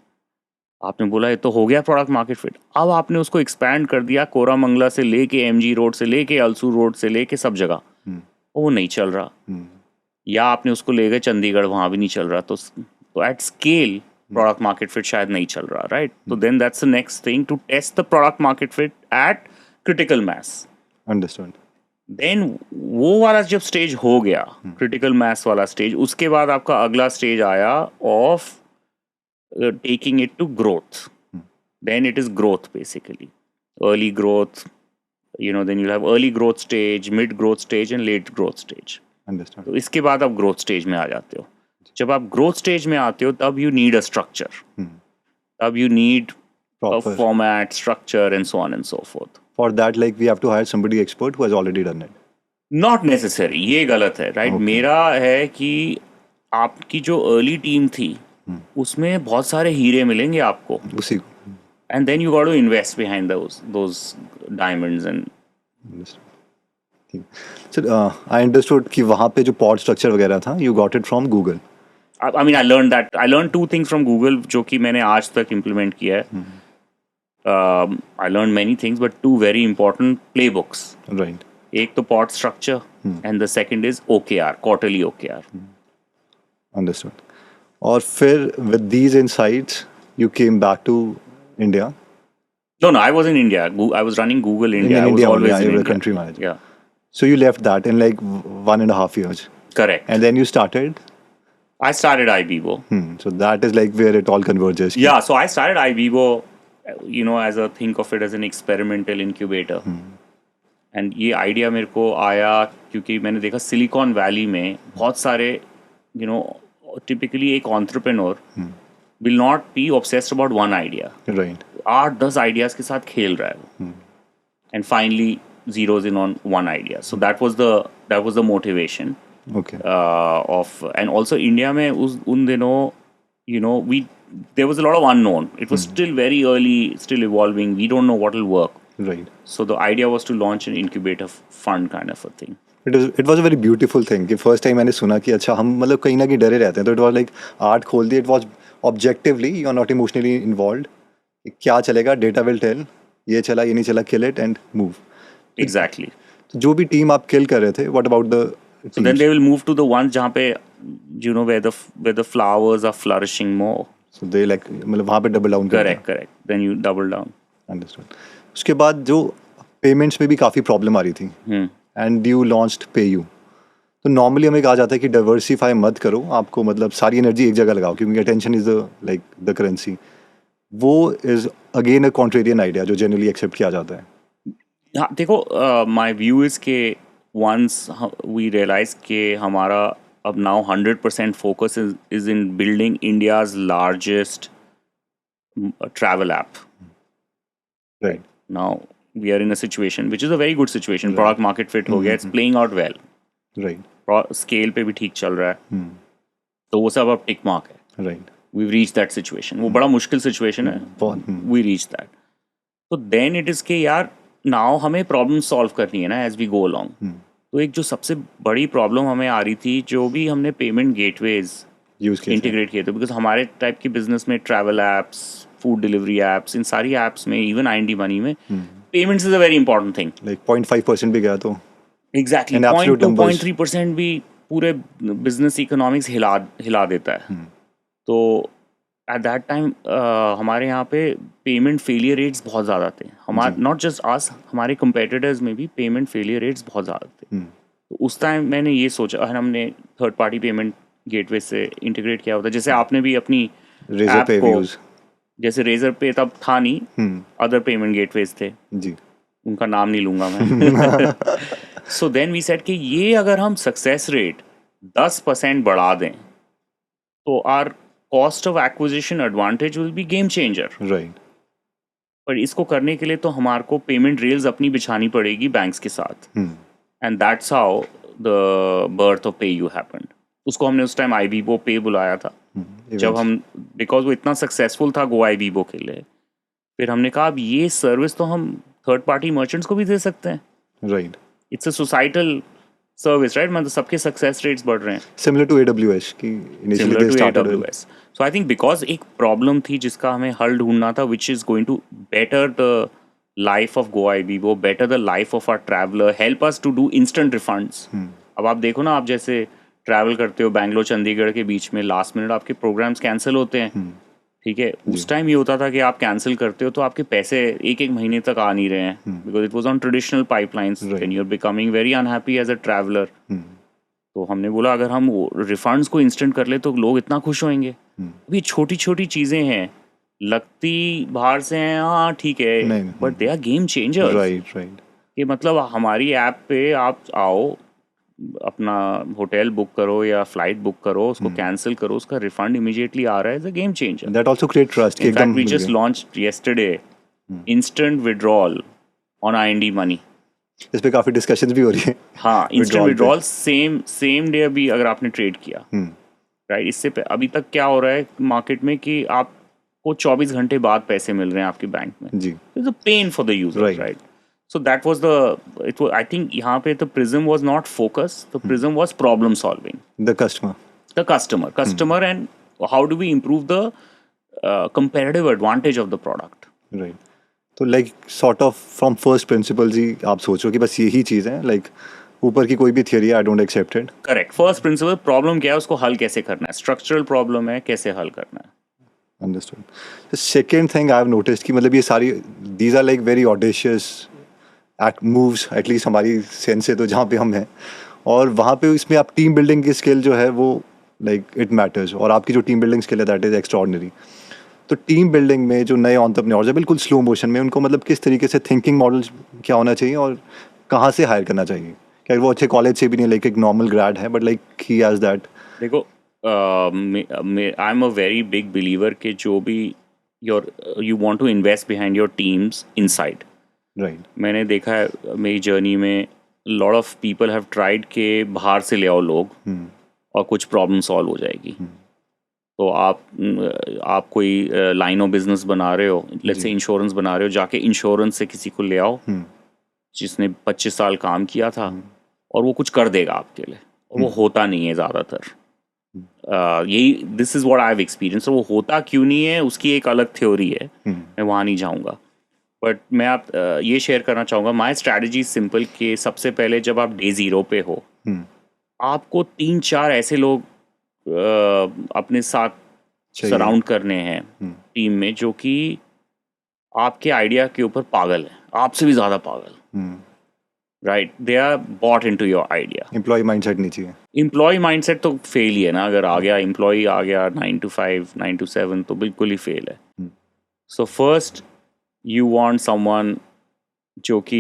Speaker 2: आपने बोला ये तो हो गया प्रोडक्ट मार्केट फिट. अब आपने उसको एक्सपैंड कर दिया कोरामंगला से लेके एमजी रोड से लेके अलसू रोड से लेके सब जगह, वो नहीं चल रहा. या आपने उसको ले गए चंडीगढ़, वहाँ भी नहीं चल रहा. तो at scale product market fit शायद नहीं चल रहा, राइट? तो then that's the next thing to test the product market fit at critical mass.
Speaker 4: Understood.
Speaker 2: देन वो वाला जब स्टेज हो गया, क्रिटिकल मास वाला स्टेज, उसके बाद आपका अगला स्टेज आया of taking it to growth. Then it is growth basically. Early growth, then you'll have early growth stage, mid growth stage and late growth stage.
Speaker 4: Understand.
Speaker 2: तो इसके बाद आप growth stage में आ जाते हो. जब आप growth stage में आते हो तब you need a structure. तब you need a format, structure and so on and so forth.
Speaker 4: For that, like we have to hire somebody expert who has already done it.
Speaker 2: Not necessary. ये गलत है, right? मेरा है कि आपकी जो early team थी उसमें बहुत सारे हीरे मिलेंगे आपको
Speaker 4: उसी को.
Speaker 2: And then you got to invest behind those diamonds and.
Speaker 4: So I understood कि वहाँ पे जो pod structure वगैरह था, you got it from Google.
Speaker 2: I mean, I learned that. I learned 2 things from Google जो कि मैंने आज तक implement किया है. I learned many things, but 2 very important playbooks.
Speaker 4: Right.
Speaker 2: एक तो pod structure and the second is OKR, quarterly OKR.
Speaker 4: Understood. और फिर with these insights you came back to India.
Speaker 2: No, I was in India. I was running Google India.
Speaker 4: In
Speaker 2: I was
Speaker 4: India,
Speaker 2: always in
Speaker 4: you were
Speaker 2: India.
Speaker 4: country manager.
Speaker 2: Yeah.
Speaker 4: So you left that in like 1.5 years.
Speaker 2: Correct.
Speaker 4: And then you started.
Speaker 2: I started iBibo.
Speaker 4: So that is like where it all converges.
Speaker 2: Yeah. So I started iBibo, as think of it as an experimental incubator. And ये idea मेरे को आया क्योंकि मैंने देखा silicon valley में बहुत सारे, typically एक entrepreneur will not be obsessed about one idea.
Speaker 4: Right.
Speaker 2: 8-10 ideas के साथ खेल रहा है वो. And finally zeroes in on one idea. So that was the motivation.
Speaker 4: Okay.
Speaker 2: And also India में उन दिनों, there was a lot of unknown. It was still very early, still evolving. We don't know what will work.
Speaker 4: Right.
Speaker 2: So the idea was to launch an incubator fund kind of a thing.
Speaker 4: It was a very beautiful thing कि first time मैंने सुना कि अच्छा हम मतलब कहीं ना कहीं डरे रहते हैं, तो it was like आर्ट खोल दिए. It was objectively, you are not emotionally involved. क्या चलेगा, data will tell. ये चला, ये नहीं चला, kill it and move.
Speaker 2: Exactly.
Speaker 4: तो जो भी टीम आप kill कर रहे थे, what about the teams?
Speaker 2: So then they will move to the ones जहाँ पे where the flowers are flourishing more.
Speaker 4: So they like मतलब वहाँ पे double down कर दिया.
Speaker 2: Correct. Then you double down.
Speaker 4: Understood. उसके बाद जो payments में भी काफ़ी problem आ रही थी. And you launched PayU. तो नॉर्मली हमें कहा जाता है कि डाइवर्सिफाई मत करो, आपको मतलब सारी एनर्जी एक जगह लगाओ क्योंकि अटेंशन इज द करेंसी. वो is again a contrarian idea जो जनरली एक्सेप्ट किया जाता है.
Speaker 2: हाँ देखो, माय व्यू इज के वंस वी रियलाइज के हमारा अब now 100% focus is in building India's largest travel app.
Speaker 4: Right.
Speaker 2: Now we are in a situation which is a very good situation. Right. Product market fit हो गया, it's playing out well.
Speaker 4: Right.
Speaker 2: Scale पे भी ठीक चल रहा है. तो वो सब अब टिक मार्क है.
Speaker 4: Right.
Speaker 2: We've reached that situation. वो बड़ा मुश्किल situation है. We reached that. तो then it is के यार now हमें problem solve करनी है ना as we go along. तो एक जो सबसे बड़ी problem हमें आ रही थी, जो भी हमने payment gateways integrate किए थे, because हमारे type की business में travel apps, food delivery apps, इन सारी apps में, even IND money में payments is a very important thing.
Speaker 4: Like 0.5% भी गया तो
Speaker 2: exactly 0.2-0.3% भी पूरे business economics हिला देता है. तो at that time हमारे यहाँ पे payment failure rates बहुत ज़्यादा थे. हमारे not just us, हमारे competitors में भी payment failure rates बहुत ज़्यादा थे. तो उस टाइम मैंने ये सोचा, हमने थर्ड पार्टी पेमेंट गेटवे से इंटीग्रेट किया होता. जैसे आपने भी अपनी ऐप को, जैसे रेजर पे तब था नहीं, अदर पेमेंट गेटवेज थे
Speaker 4: जी,
Speaker 2: उनका नाम नहीं लूंगा मैं. सो देन वी सेड कि ये अगर हम सक्सेस रेट 10% बढ़ा दें तो our cost of acquisition advantage will be game changer.
Speaker 4: Right.
Speaker 2: पर इसको करने के लिए तो हमारे को पेमेंट रेल्स अपनी बिछानी पड़ेगी बैंक्स के साथ. And that's how the birth of पे यू हैपेंड. उसको हमने उस टाइम आईबीबो पे बुलाया था जब हम, बिकॉज वो इतना सक्सेसफुल था गो आईबीबो के लिए. फिर हमने कहा अब ये सर्विस तो हम थर्ड पार्टी मर्चेंट्स को भी दे सकते हैं.
Speaker 4: Right.
Speaker 2: It's a societal service, right. मतलब सबके सक्सेस रेट्स बढ़ रहे हैं.
Speaker 4: सिमिलर टू AWS की initially
Speaker 2: Similar
Speaker 4: they
Speaker 2: to
Speaker 4: started.
Speaker 2: AWS. So I think because एक प्रॉब्लम थी जिसका हमें हल ढूंढना था, which is going to better the life of GoIbibo, better the life of our traveler, help us to do instant refunds. अब आप देखो ना, आप जैसे ट्रैवल करते हो बैंगलोर चंडीगढ़ के बीच में, लास्ट मिनट आपके प्रोग्राम्स कैंसिल होते हैं. ठीक है, उस टाइम ये होता था कि आप कैंसिल करते हो तो आपके पैसे एक एक महीने तक आ नहीं रहे हैं, because it was on traditional pipelines and you are becoming very unhappy as a traveller. तो हमने बोला अगर हम रिफंड्स को इंस्टेंट कर ले तो लोग इतना खुश होंगे. अभी छोटी छोटी चीजें हैं, लगती बाहर से हैं, हाँ ठीक है, but they are game changers.
Speaker 4: Right. Right.
Speaker 2: कि मतलब हमारी ऐप पे आप आओ, अपना होटल बुक करो या फ्लाइट बुक करो, उसको कैंसिल करो, उसका रिफंड इमीडिएटली आ रहा है. Is a game changer.
Speaker 4: That also create trust.
Speaker 2: In fact, we just launched yesterday instant withdrawal on IND money.
Speaker 4: इस पे काफी डिस्कशंस भी हो रही है.
Speaker 2: हाँ, instant
Speaker 4: Withdrawal
Speaker 2: withdrawal same day अभी अगर आपने ट्रेड किया, राइट. इससे अभी तक क्या हो रहा है मार्केट में कि आपको 24 घंटे बाद पैसे मिल रहे हैं आपके बैंक में.
Speaker 4: जी.
Speaker 2: It's a pain for the user, right. So that was I think यहाँ पे the prism was not focus, the prism was problem solving.
Speaker 4: The customer and how do we improve the comparative advantage of the product. Right. तो like sort of from first principles ही आप सोचो कि बस यही चीज़ है, like ऊपर की कोई भी theory I don't accept it.
Speaker 2: Correct. First principle, problem क्या है, उसको हल कैसे करना है, स्ट्रक्चरल प्रॉब्लम है, कैसे हल करना है.
Speaker 4: Understood. The second thing I have noticed कि मतलब ये सारी these are like very audacious moves, at least हमारी सेंस से तो जहाँ पे हम हैं, और वहाँ पे इसमें आप टीम बिल्डिंग की स्किल जो है वो like it matters, और आपकी जो टीम बिल्डिंग स्किल है that is extraordinary. तो टीम बिल्डिंग में जो नए एंटरप्रेन्योर्स है बिल्कुल स्लो मोशन में, उनको मतलब किस तरीके से थिंकिंग मॉडल क्या होना चाहिए और कहाँ से हायर करना चाहिए? क्या वो अच्छे कॉलेज से भी नहीं, लाइक एक नॉर्मल ग्रेड है but like he has that.
Speaker 2: देखो, I am a very big believer कि जो भी you want to invest behind your teams inside.
Speaker 4: Right.
Speaker 2: मैंने देखा है मेरी जर्नी में, lot of people have tried के बाहर से ले आओ लोग और कुछ प्रॉब्लम सॉल्व हो जाएगी. तो आप कोई लाइन ऑफ बिजनेस बना रहे हो, लेट्स से इंश्योरेंस बना रहे हो, जाके इंश्योरेंस से किसी को ले आओ जिसने 25 साल काम किया था और वो कुछ कर देगा आपके लिए, और वो होता नहीं है ज़्यादातर. यही this is what I have experience. वो होता क्यों नहीं है उसकी एक अलग थ्योरी है, मैं वहाँ नहीं जाऊँगा. बट मैं ये शेयर करना चाहूँगा, माई स्ट्रैटेजी सिंपल कि सबसे पहले जब आप डे ज़ीरो पे हो, आपको 3-4 ऐसे लोग अपने साथ सराउंड करने हैं टीम में जो कि आपके आइडिया के ऊपर पागल है, आपसे भी ज़्यादा पागल. Right. They are bought into your idea.
Speaker 4: Employ mindset नहीं चाहिए.
Speaker 2: एम्प्लॉय माइंडसेट तो फेल ही है ना. अगर आ गया एम्प्लॉय आ गया 9 to 5 9 to 7 तो बिल्कुल ही फेल है. So first you want someone जो कि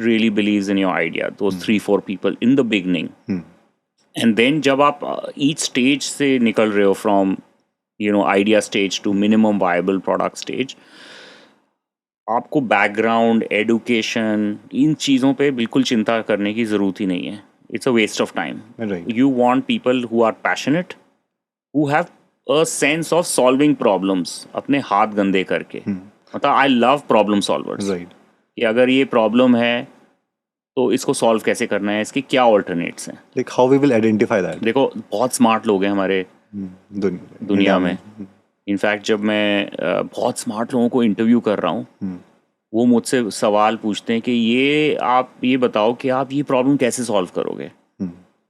Speaker 2: really believes in your idea, those 3-4 people in the beginning. And then जब आप each stage से निकल रहे हो from idea stage to minimum viable product stage, आपको background, education, इन चीज़ों पे बिल्कुल चिंता करने की ज़रूरत ही नहीं है. It's a waste of time.
Speaker 4: Right.
Speaker 2: You want people who are passionate, who have a sense of solving problems अपने हाथ गंदे करके. मतलब I love problem solvers.
Speaker 4: Right.
Speaker 2: कि अगर ये प्रॉब्लम है तो इसको सॉल्व कैसे करना है, इसके क्या ऑल्टरनेट्स हैं.
Speaker 4: Like how we will identify that.
Speaker 2: देखो, बहुत स्मार्ट लोग हैं हमारे दुनिया में. इनफैक्ट जब मैं बहुत स्मार्ट लोगों को इंटरव्यू कर रहा हूँ, वो मुझसे सवाल पूछते हैं कि आप ये बताओ कि आप ये प्रॉब्लम कैसे सॉल्व करोगे.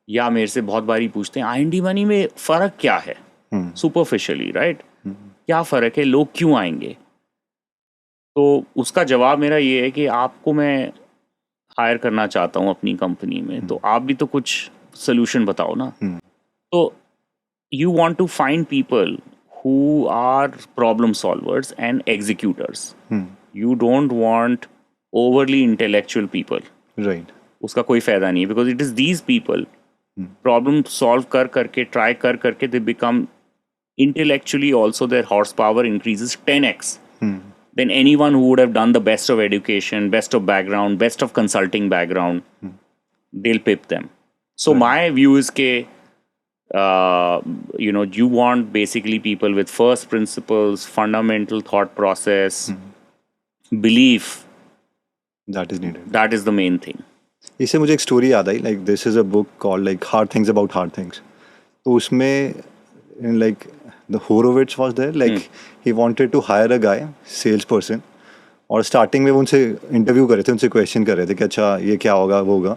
Speaker 2: या मेरे से बहुत बारी पूछते हैं IND मनी में फ़र्क क्या है, सुपरफिशियली, राइट. क्या फ़र्क है, लोग क्यों आएंगे. तो उसका जवाब मेरा ये है कि आपको मैं हायर करना चाहता हूँ अपनी कंपनी में, तो आप भी तो कुछ सोल्यूशन बताओ ना. तो you want to find people who are problem solvers and executors. You don't want overly intellectual people.
Speaker 4: Right
Speaker 2: उसका कोई फायदा नहीं है, because it is these people problem solve कर करके try कर करके they become intellectually also their horsepower increases 10x than anyone who would have done the best of education, best of background, best of consulting background. They'll pip them. So my view is ke you want basically people with first principles, fundamental thought process, belief.
Speaker 4: That is needed.
Speaker 2: That is the main thing.
Speaker 4: इससे मुझे एक story याद आई, like this is a book called like hard things about hard things. तो उसमें like the Horowitz was there, like he wanted to hire a guy sales person, और starting में वो उनसे इंटरव्यू कर रहे थे, उनसे क्वेश्चन कर रहे थे कि अच्छा ये क्या होगा वो होगा,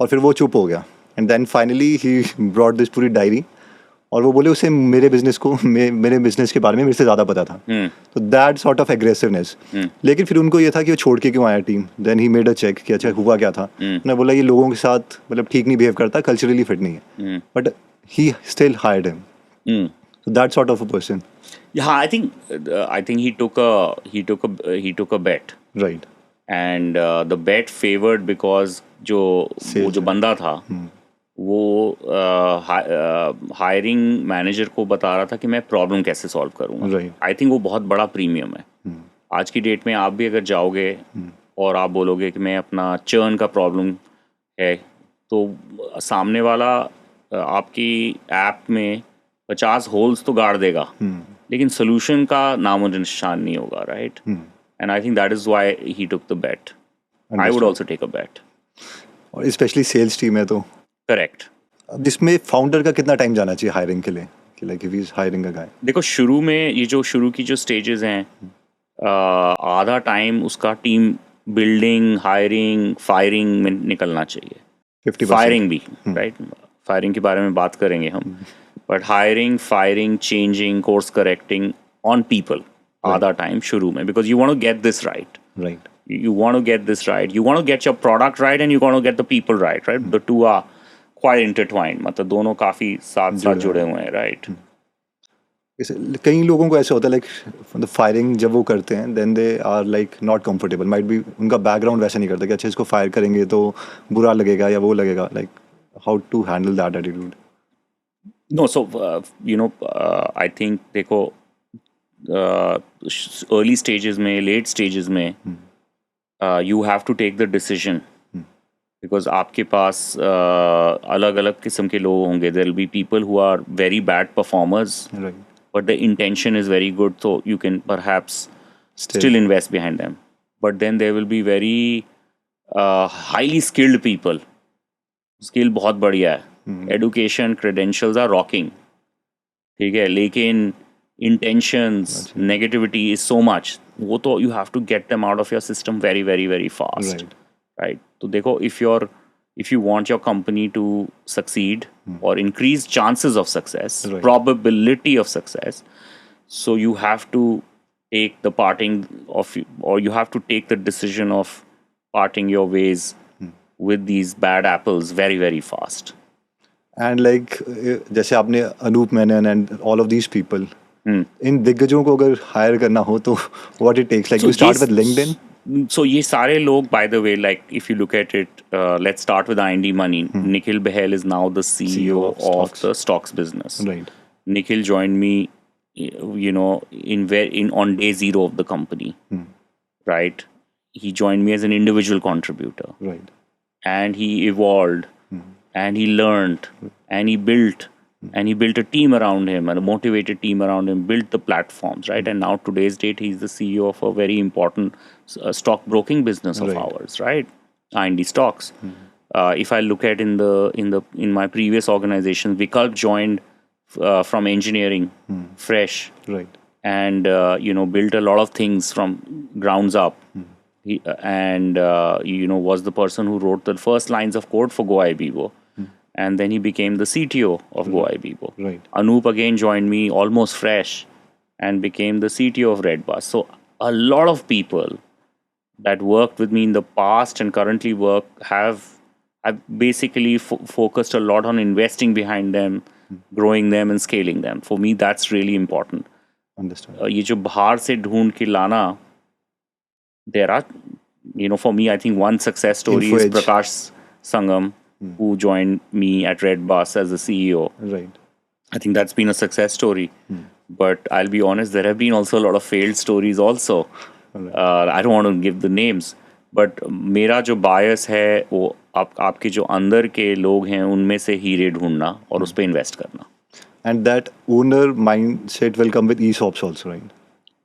Speaker 4: और फिर वो चुप हो गया. And then finally he brought this पूरी डायरी, और वो बोले उसे मेरे बिजनेस के बारे में मेरे से ज़्यादा पता था. तो दैट सॉर्ट ऑफ एग्रेसिवनेस. लेकिन फिर उनको ये था कि वो छोड़ के क्यों आया team. Then he made a check कि अच्छा हुआ क्या था. उन्होंने बोला ये लोगों के साथ मतलब ठीक नहीं बिहेव करता, कल्चरली फिट नहीं है, but he still hired him. So that sort of a person.
Speaker 2: Yeah, I think he took a bet,
Speaker 4: Right.
Speaker 2: and the bet favored because वो जो बंदा था वो हायरिंग मैनेजर को बता रहा था कि मैं प्रॉब्लम कैसे सॉल्व करूँगा.
Speaker 4: Right.
Speaker 2: आई थिंक वो बहुत बड़ा प्रीमियम है. आज की डेट में आप भी अगर जाओगे और आप बोलोगे कि मैं अपना चर्न का प्रॉब्लम है, तो सामने वाला आपकी ऐप में 50 होल्स तो गाड़ देगा, लेकिन सोल्यूशन का नामो निशान नहीं होगा. Right. And I think that is why he took the bet. I would also take a bet.
Speaker 4: और स्पेशली सेल्स टीम है तो
Speaker 2: करेक्ट.
Speaker 4: अब इसमें फाउंडर का कितना टाइम जाना चाहिए हायरिंग के लिए, कि like if he is hiring a guy.
Speaker 2: देखो शुरू में ये जो शुरू की जो स्टेजेस हैं, आधा टाइम उसका टीम बिल्डिंग, हायरिंग, फायरिंग में निकलना चाहिए.
Speaker 4: 50%.
Speaker 2: फायरिंग भी, राइट. फायरिंग के बारे में बात करेंगे हम, but hiring, firing, changing, course correcting on people आधा टाइम शुरू में, because you want to get this right.
Speaker 4: Right.
Speaker 2: You want to get this right. You want to get your product right, and you want to get the people right. Right. The two are quite intertwined. मतलब दोनों काफी साथ जुड़े हुए हैं. Right.
Speaker 4: कई लोगों को ऐसा होता है लाइक फायरिंग जब वो करते हैं then they are like not comfortable. Might be उनका बैकग्राउंड वैसा नहीं करता कि अच्छा इसको फायर करेंगे तो बुरा लगेगा या वो लगेगा. Like how to handle that attitude.
Speaker 2: No, so I think देखो early stages में, late stages में you have to take the decision, because आपके पास अलग अलग किस्म के लोग होंगे. There will be people who are very bad performers,
Speaker 4: right.
Speaker 2: but the intention is very good, so you can perhaps still invest behind them. But then there will be very highly skilled people. Skill बहुत बढ़िया है. Education, credentials are rocking. ठीक है, लेकिन intentions, negativity is so much. वो तो you have to get them out of your system very, very, very fast.
Speaker 4: Right.
Speaker 2: Right. तो देखो, if you want your company to succeed or increase chances of success,
Speaker 4: Right.
Speaker 2: probability of success, so you have to take the parting of, or you have to take the decision of parting your ways with these bad apples very, very fast.
Speaker 4: And like जैसे आपने Anoop Menon and all of these people, इन दिग्गजों को अगर hire करना हो तो what it takes, like you start with LinkedIn.
Speaker 2: So ये सारे लोग, by the way, like if you look at it, let's start with IND Money. Nikhil Behel is now the CEO of the stocks business.
Speaker 4: Right.
Speaker 2: Nikhil joined me, on day zero of the company. Right. He joined me as an individual contributor.
Speaker 4: Right.
Speaker 2: And he evolved, and he learned, and he built. And he built a team around him, and a motivated team around him, built the platforms, right? And now today's date, he's the CEO of a very important stock broking business of ours, right? IND Stocks. If I look at in my previous organization, Vikalp joined from engineering, fresh,
Speaker 4: Right.
Speaker 2: and built a lot of things from grounds up. He, was the person who wrote the first lines of code for GoIBibo. And then he became the CTO of GoIBibo.
Speaker 4: Right.
Speaker 2: Anup again joined me almost fresh and became the CTO of Redbus. So a lot of people that worked with me in the past and currently work I've basically focused a lot on investing behind them, growing them and scaling them. For me, that's really important.
Speaker 4: Understood.
Speaker 2: ये जो बाहर से ढूंढ के लाना, there are For me, I think one success story is
Speaker 4: InfoEdge.
Speaker 2: Prakash Sangam, who joined me at Red Bus as the CEO.
Speaker 4: Right.
Speaker 2: I think that's been a success story. But I'll be honest, there have been also a lot of failed stories also. I don't want to give the names. But मेरा जो bias है वो आपके जो अंदर के लोग हैं उनमें से हीरे ढूंढना और उस पर इन्वेस्ट करना.
Speaker 4: And that owner mindset will come with ESOPs also, right?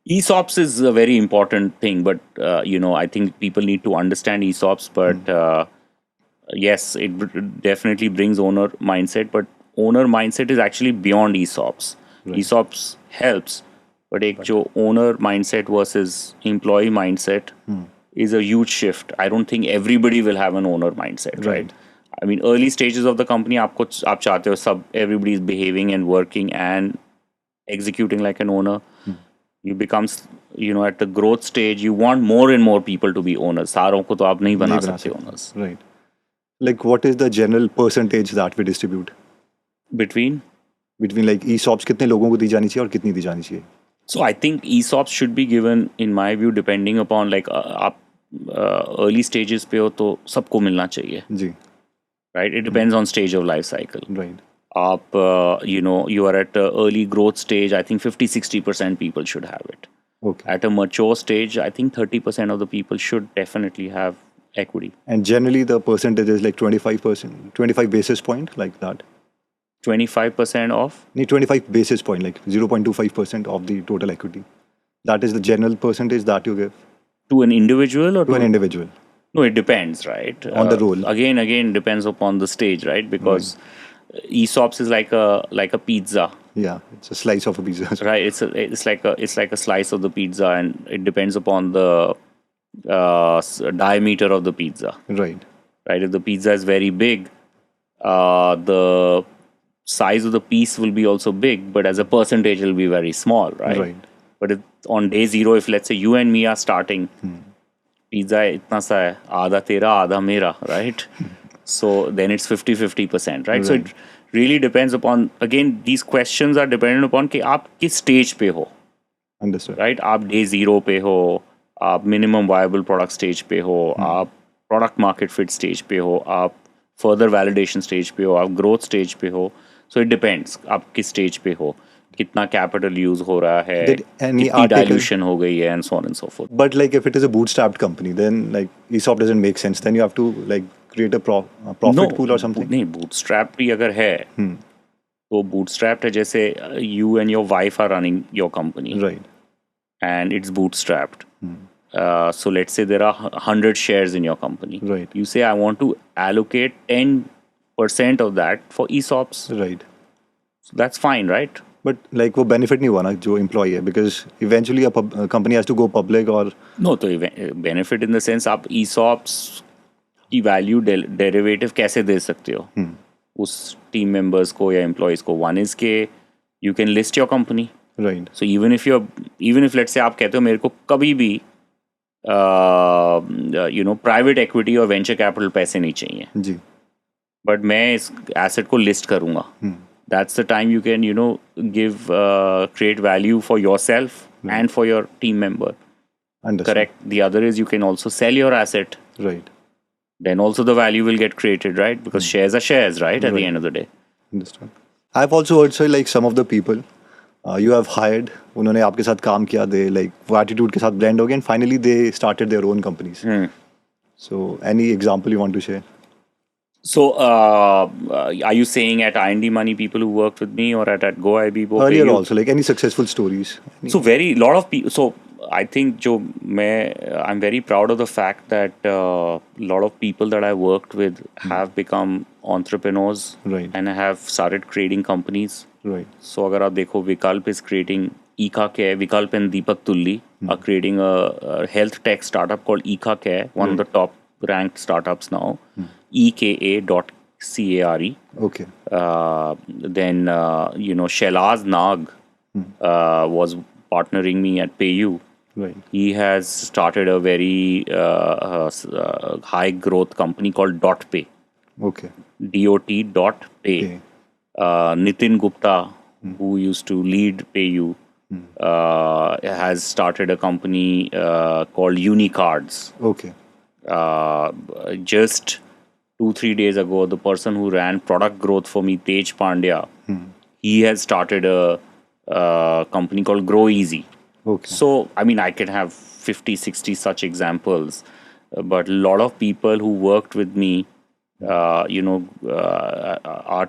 Speaker 2: ESOPs is a very important thing, but I think people need to understand ESOPs. But yes, it definitely brings owner mindset. But owner mindset is actually beyond ESOPs.
Speaker 4: Right.
Speaker 2: ESOPs helps, but एक जो owner mindset versus employee mindset is a huge shift. I don't think everybody will have an owner mindset, right? I mean, early stages of the company, आप चाहते हो सब everybody is behaving and working and executing like an owner. You become, at the growth stage, you want more and more people to be owners. सारों को तो आप नहीं बना सकते owners.
Speaker 4: Right. Like, what is the general percentage that we distribute
Speaker 2: Between?
Speaker 4: between like ESOPs? कितने लोगों को दी जानी चाहिए और कितनी दी जानी चाहिए?
Speaker 2: So I think ESOPs should be given, in my view, depending upon like आप early stages पे हो तो सबको मिलना चाहिए.
Speaker 4: जी.
Speaker 2: Right? It depends on stage of life cycle.
Speaker 4: Right.
Speaker 2: Up, you are at early growth stage, I think 50-60% people should have it.
Speaker 4: Okay.
Speaker 2: At a mature stage, I think 30% of the people should definitely have equity.
Speaker 4: And generally the percentage is like 25%, 25 basis point, like that.
Speaker 2: 25% of?
Speaker 4: 25 basis point, like 0.25% of the total equity. That is the general percentage that you give
Speaker 2: To an individual or
Speaker 4: to an individual.
Speaker 2: No, it depends, right?
Speaker 4: On the role.
Speaker 2: Again, depends upon the stage, right? Because ESOPs is like a pizza.
Speaker 4: Yeah, it's a slice of a pizza.
Speaker 2: Right, it's like a slice of the pizza, and it depends upon the diameter of the pizza.
Speaker 4: Right.
Speaker 2: Right, if the pizza is very big, the size of the piece will be also big, but as a percentage, it will be very small, right?
Speaker 4: Right.
Speaker 2: But on day zero, if let's say you and me are starting, pizza itna sa hai, आधा तेरा, आधा मेरा, right? So then it's 50-50%, right? So it really depends upon, again, these questions are dependent upon कि आप किस stage पे हो,
Speaker 4: Understood.
Speaker 2: right? आप day zero पे हो, आप minimum viable product stage पे हो, आप product market fit stage पे हो, आप further validation stage पे हो, आप growth stage पे हो. So it depends, आप किस stage पे हो, कितना capital use हो रहा है,
Speaker 4: Did any
Speaker 2: कितनी
Speaker 4: article-
Speaker 2: dilution हो गई है, and so on and so forth.
Speaker 4: But like if it is a bootstrapped company, then like ESOP doesn't make sense. Then you have to like create a profit pool or something.
Speaker 2: नहीं, bootstrap भी अगर है, तो bootstrapped है जैसे you and your wife are running your company.
Speaker 4: Right.
Speaker 2: And it's bootstrapped. So let's say there are 100 shares in your company.
Speaker 4: Right.
Speaker 2: You say, I want to allocate 10% of that for ESOPs.
Speaker 4: Right.
Speaker 2: So that's fine, right?
Speaker 4: But like वो benefit नहीं हुआ ना जो employee है, because eventually a company has to go public or
Speaker 2: No, तो benefit in the sense आप ESOPs की value derivative कैसे दे सकते हो उस team members को या employees को. One is के you can list your company.
Speaker 4: right.
Speaker 2: So even if let's say आप कहते हो मेरे को कभी भी private equity और venture capital पैसे नहीं चाहिए,
Speaker 4: जी.
Speaker 2: but मैं इस asset को list करूँगा. That's the time you can give create value for yourself and for your team member.
Speaker 4: Understood.
Speaker 2: Correct. The other is you can also sell your asset.
Speaker 4: Right.
Speaker 2: Then also the value will get created, right? Because shares are shares, right? At the end of the day.
Speaker 4: Understood. I've also heard say like some of the people you have hired, उन्होंने आपके साथ काम किया, they like वो attitude के साथ blend हो गए and finally they started their own companies. So any example you want to share?
Speaker 2: So are you saying at IND Money people who worked with me or at Go IBBO?
Speaker 4: Earlier also, like any successful stories?
Speaker 2: So lot of people. So I think I'm very proud of the fact that a lot of people that I worked with have become entrepreneurs,
Speaker 4: Right.
Speaker 2: and have started creating companies.
Speaker 4: Right.
Speaker 2: So agar aap dekho, Vikalp is creating Eka Care. Vikalp and Deepak Tulli are creating a health tech startup called Eka Care, one of the top ranked startups now. EKA.care.
Speaker 4: Okay.
Speaker 2: Then Shailaz Nag was partnering me at PayU.
Speaker 4: Right.
Speaker 2: He has started a very high growth company called DotPay.
Speaker 4: Okay.
Speaker 2: DOT.pay.
Speaker 4: Okay.
Speaker 2: Nitin Gupta, who used to lead PayU, has started a company called Unicards.
Speaker 4: Okay.
Speaker 2: Just 2-3 days ago, the person who ran product growth for me, Tej Pandya, he has started a company called Grow Easy.
Speaker 4: Okay.
Speaker 2: So, I mean, I can have 50-60 such examples, but a lot of people who worked with me, are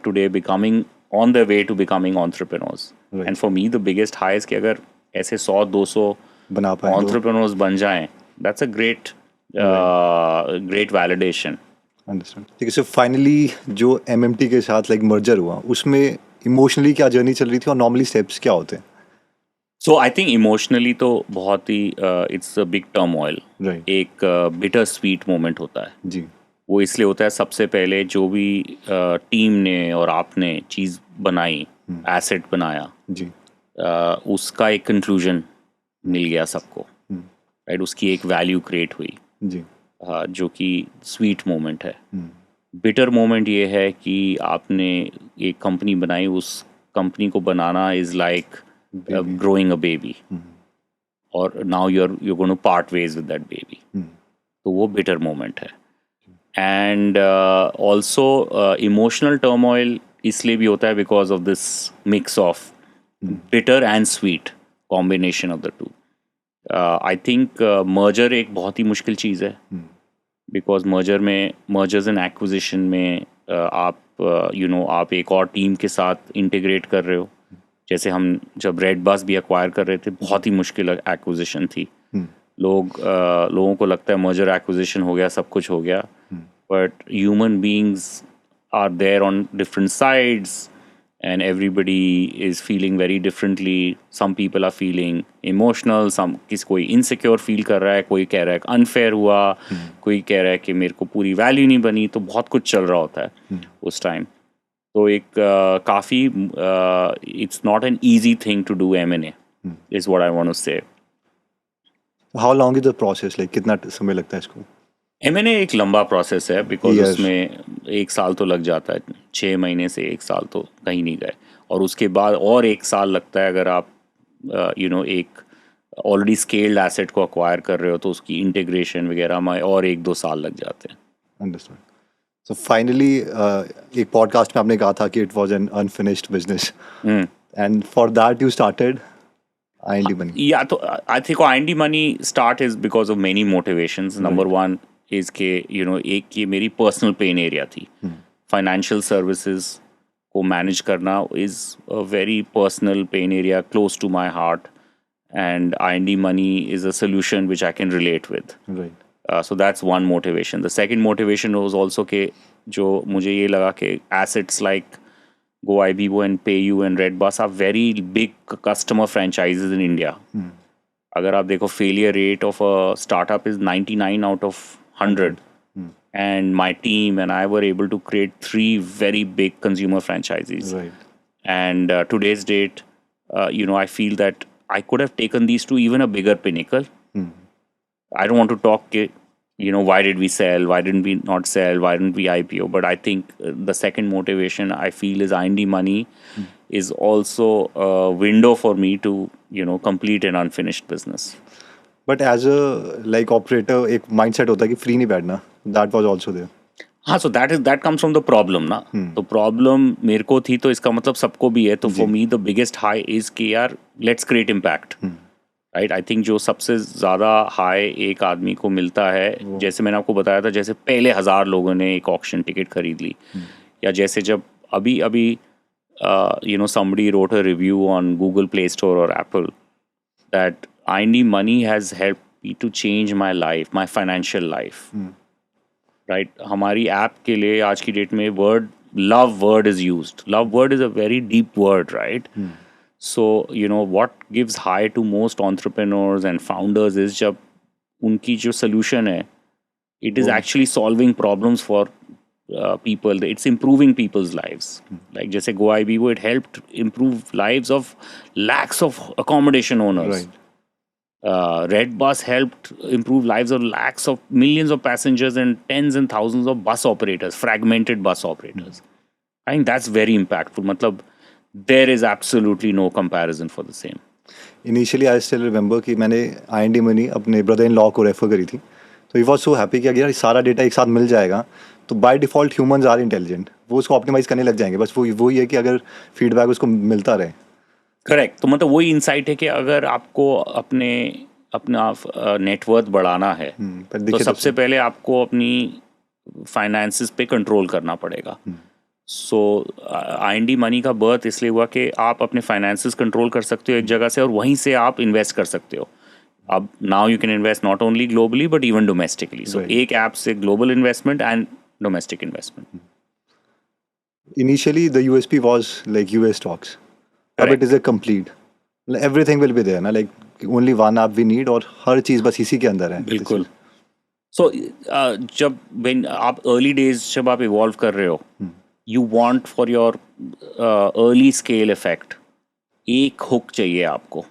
Speaker 2: today becoming on their way to becoming entrepreneurs.
Speaker 4: Right.
Speaker 2: And for me, the biggest high is कि अगर ऐसे 100-200
Speaker 4: बना पाए तो-
Speaker 2: entrepreneurs बन जाएं, that's a great validation.
Speaker 4: Understand. ठीक है, सो फाइनली जो MMT के साथ लाइक मर्जर हुआ उसमें इमोशनली क्या जर्नी चल रही थी और नॉर्मली स्टेप्स क्या होते हैं?
Speaker 2: So I think emotionally तो बहुत ही it's a big turmoil.
Speaker 4: Right.
Speaker 2: एक bitter sweet moment होता है.
Speaker 4: जी
Speaker 2: वो इसलिए होता है, सबसे पहले जो भी टीम ने और आपने चीज़ बनाई, एसेट बनाया,
Speaker 4: जी
Speaker 2: उसका एक कंक्लूजन मिल गया सबको, राइट? उसकी एक वैल्यू क्रिएट हुई,
Speaker 4: जी
Speaker 2: जो कि स्वीट मोमेंट है। बिटर मोमेंट ये है कि आपने एक कंपनी बनाई, उस कंपनी को बनाना is like growing a baby, और now you are going to part ways with that baby. तो वो बिटर मोमेंट है। एंड ऑल्सो इमोशनल टर्मोइल इसलिए भी होता है because of this mix of bitter and sweet combination of the two. I think merger एक बहुत ही मुश्किल चीज़ है, बिकॉज मर्जर्स एंड एक्विजिशन में आप आप एक और टीम के साथ इंटीग्रेट कर रहे हो। जैसे हम जब रेड बस भी एक्वायर कर रहे थे, बहुत ही मुश्किल एक्विजिशन थी। लोगों को लगता है मर्जर एक्विजिशन हो गया, सब कुछ हो गया, but human beings are there on different sides and everybody is feeling very differently. Some people are feeling emotional, कोई insecure feel कर रहा है, कोई कह रहा है unfair हुआ, कोई कह रहा है कि मेरे को पूरी वैल्यू नहीं बनी। तो बहुत कुछ चल रहा होता है उस टाइम। तो एक काफ़ी it's not an easy thing to do M&A is what I want to say.
Speaker 4: How long is the process, like कितना समय लगता है इसको?
Speaker 2: M&A एक लंबा प्रोसेस है, बिकॉज
Speaker 4: Yes.
Speaker 2: उसमें 1 साल तो लग जाता है, 6 महीने से 1 साल तो कहीं नहीं गए, और उसके बाद और 1 साल लगता है अगर आप एक ऑलरेडी स्केल्ड एसेट को अक्वायर कर रहे हो, तो उसकी इंटीग्रेशन वगैरह में और 1-2 साल लग जाते हैं।
Speaker 4: अंडरस्टूड। सो फाइनली एक पॉडकास्ट में आपने कहा था कि it was an unfinished business, and for that you started IND Money.
Speaker 2: या तो I think IND Money start is because of many motivations. Number 1 is के एक ये मेरी पर्सनल पेन एरिया थी। फाइनेंशियल सर्विसेज को मैनेज करना is a very personal pain area, close to my heart, and IND Money is a solution which I can relate with.
Speaker 4: Right.
Speaker 2: So that's one motivation. The second motivation was also कि जो मुझे ये लगा कि assets like GoIbibo and PayU and Redbus are very big customer franchises in India. अगर आप देखो, failure rate of a startup is 99 out of 100. And my team and I were able to create 3 very big consumer franchises.
Speaker 4: Right.
Speaker 2: And today's date, I feel that I could have taken these to even a bigger pinnacle. I don't want to talk, why did we sell? Why didn't we not sell? Why didn't we IPO? But I think the second motivation I feel is IND Money is also a window for me to, complete an unfinished business.
Speaker 4: But as a like operator एक mindset होता है कि free नहीं बैठना, that was also there.
Speaker 2: हाँ, so that comes from the problem ना। तो problem मेरे को थी, तो इसका मतलब सबको भी है। तो for me the biggest high is कि यार let's create impact, right? I think जो सबसे ज़्यादा हाई एक आदमी को मिलता है, जैसे मैंने आपको बताया था, जैसे पहले 1000 लोगों ने एक ऑक्शन टिकट खरीद ली, या जैसे जब अभी somebody wrote a review on Google Play Store or Apple that IND Money has helped me to change my life, my financial life. Right? हमारी ऐप के लिए आज की डेट में love word is used. Love word is a very deep word, right? So, what gives high to most entrepreneurs and founders is जब उनकी जो solution है, it is actually solving problems for people. It's improving people's lives. Like जैसे GoIbibo, it helped improve lives of lakhs of accommodation owners.
Speaker 4: Right.
Speaker 2: Redbus helped improve lives of lakhs of millions of passengers and tens and thousands of bus operators, fragmented bus operators. I think that's very impactful. मतलब there is absolutely no comparison for the same.
Speaker 4: Initially I still remember कि मैंने IND Money अपने brother in law को refer करी थी, तो तो he was so happy कि अगर यार सारा डेटा एक साथ मिल जाएगा तो by default humans are intelligent, वो उसको ऑप्टिमाइज़ करने लग जाएंगे, बस वही है कि अगर फीडबैक उसको मिलता रहे।
Speaker 2: करेक्ट। तो मतलब वही इंसाइट है कि अगर आपको अपना नेटवर्थ बढ़ाना है
Speaker 4: पर
Speaker 2: तो
Speaker 4: दिखे
Speaker 2: सबसे पहले आपको अपनी फाइनेंसिस पे कंट्रोल करना पड़ेगा। सो IND मनी का बर्थ इसलिए हुआ कि आप अपने फाइनेंसिस कंट्रोल कर सकते हो एक जगह से और वहीं से आप इन्वेस्ट कर सकते हो। अब now you can invest not only globally but even domestically. So
Speaker 4: Right.
Speaker 2: एक ऐप से global investment and domestic investment.
Speaker 4: Initially the USP was like US stocks, अब
Speaker 2: Correct.
Speaker 4: It is a complete, everything will be there ना, like only one app we need और हर चीज़ बस इसी के अंदर है।
Speaker 2: बिल्कुल। सो जब when आप अर्ली डेज जब आप इवॉल्व कर रहे हो, you want for your early scale effect एक हुक चाहिए आपको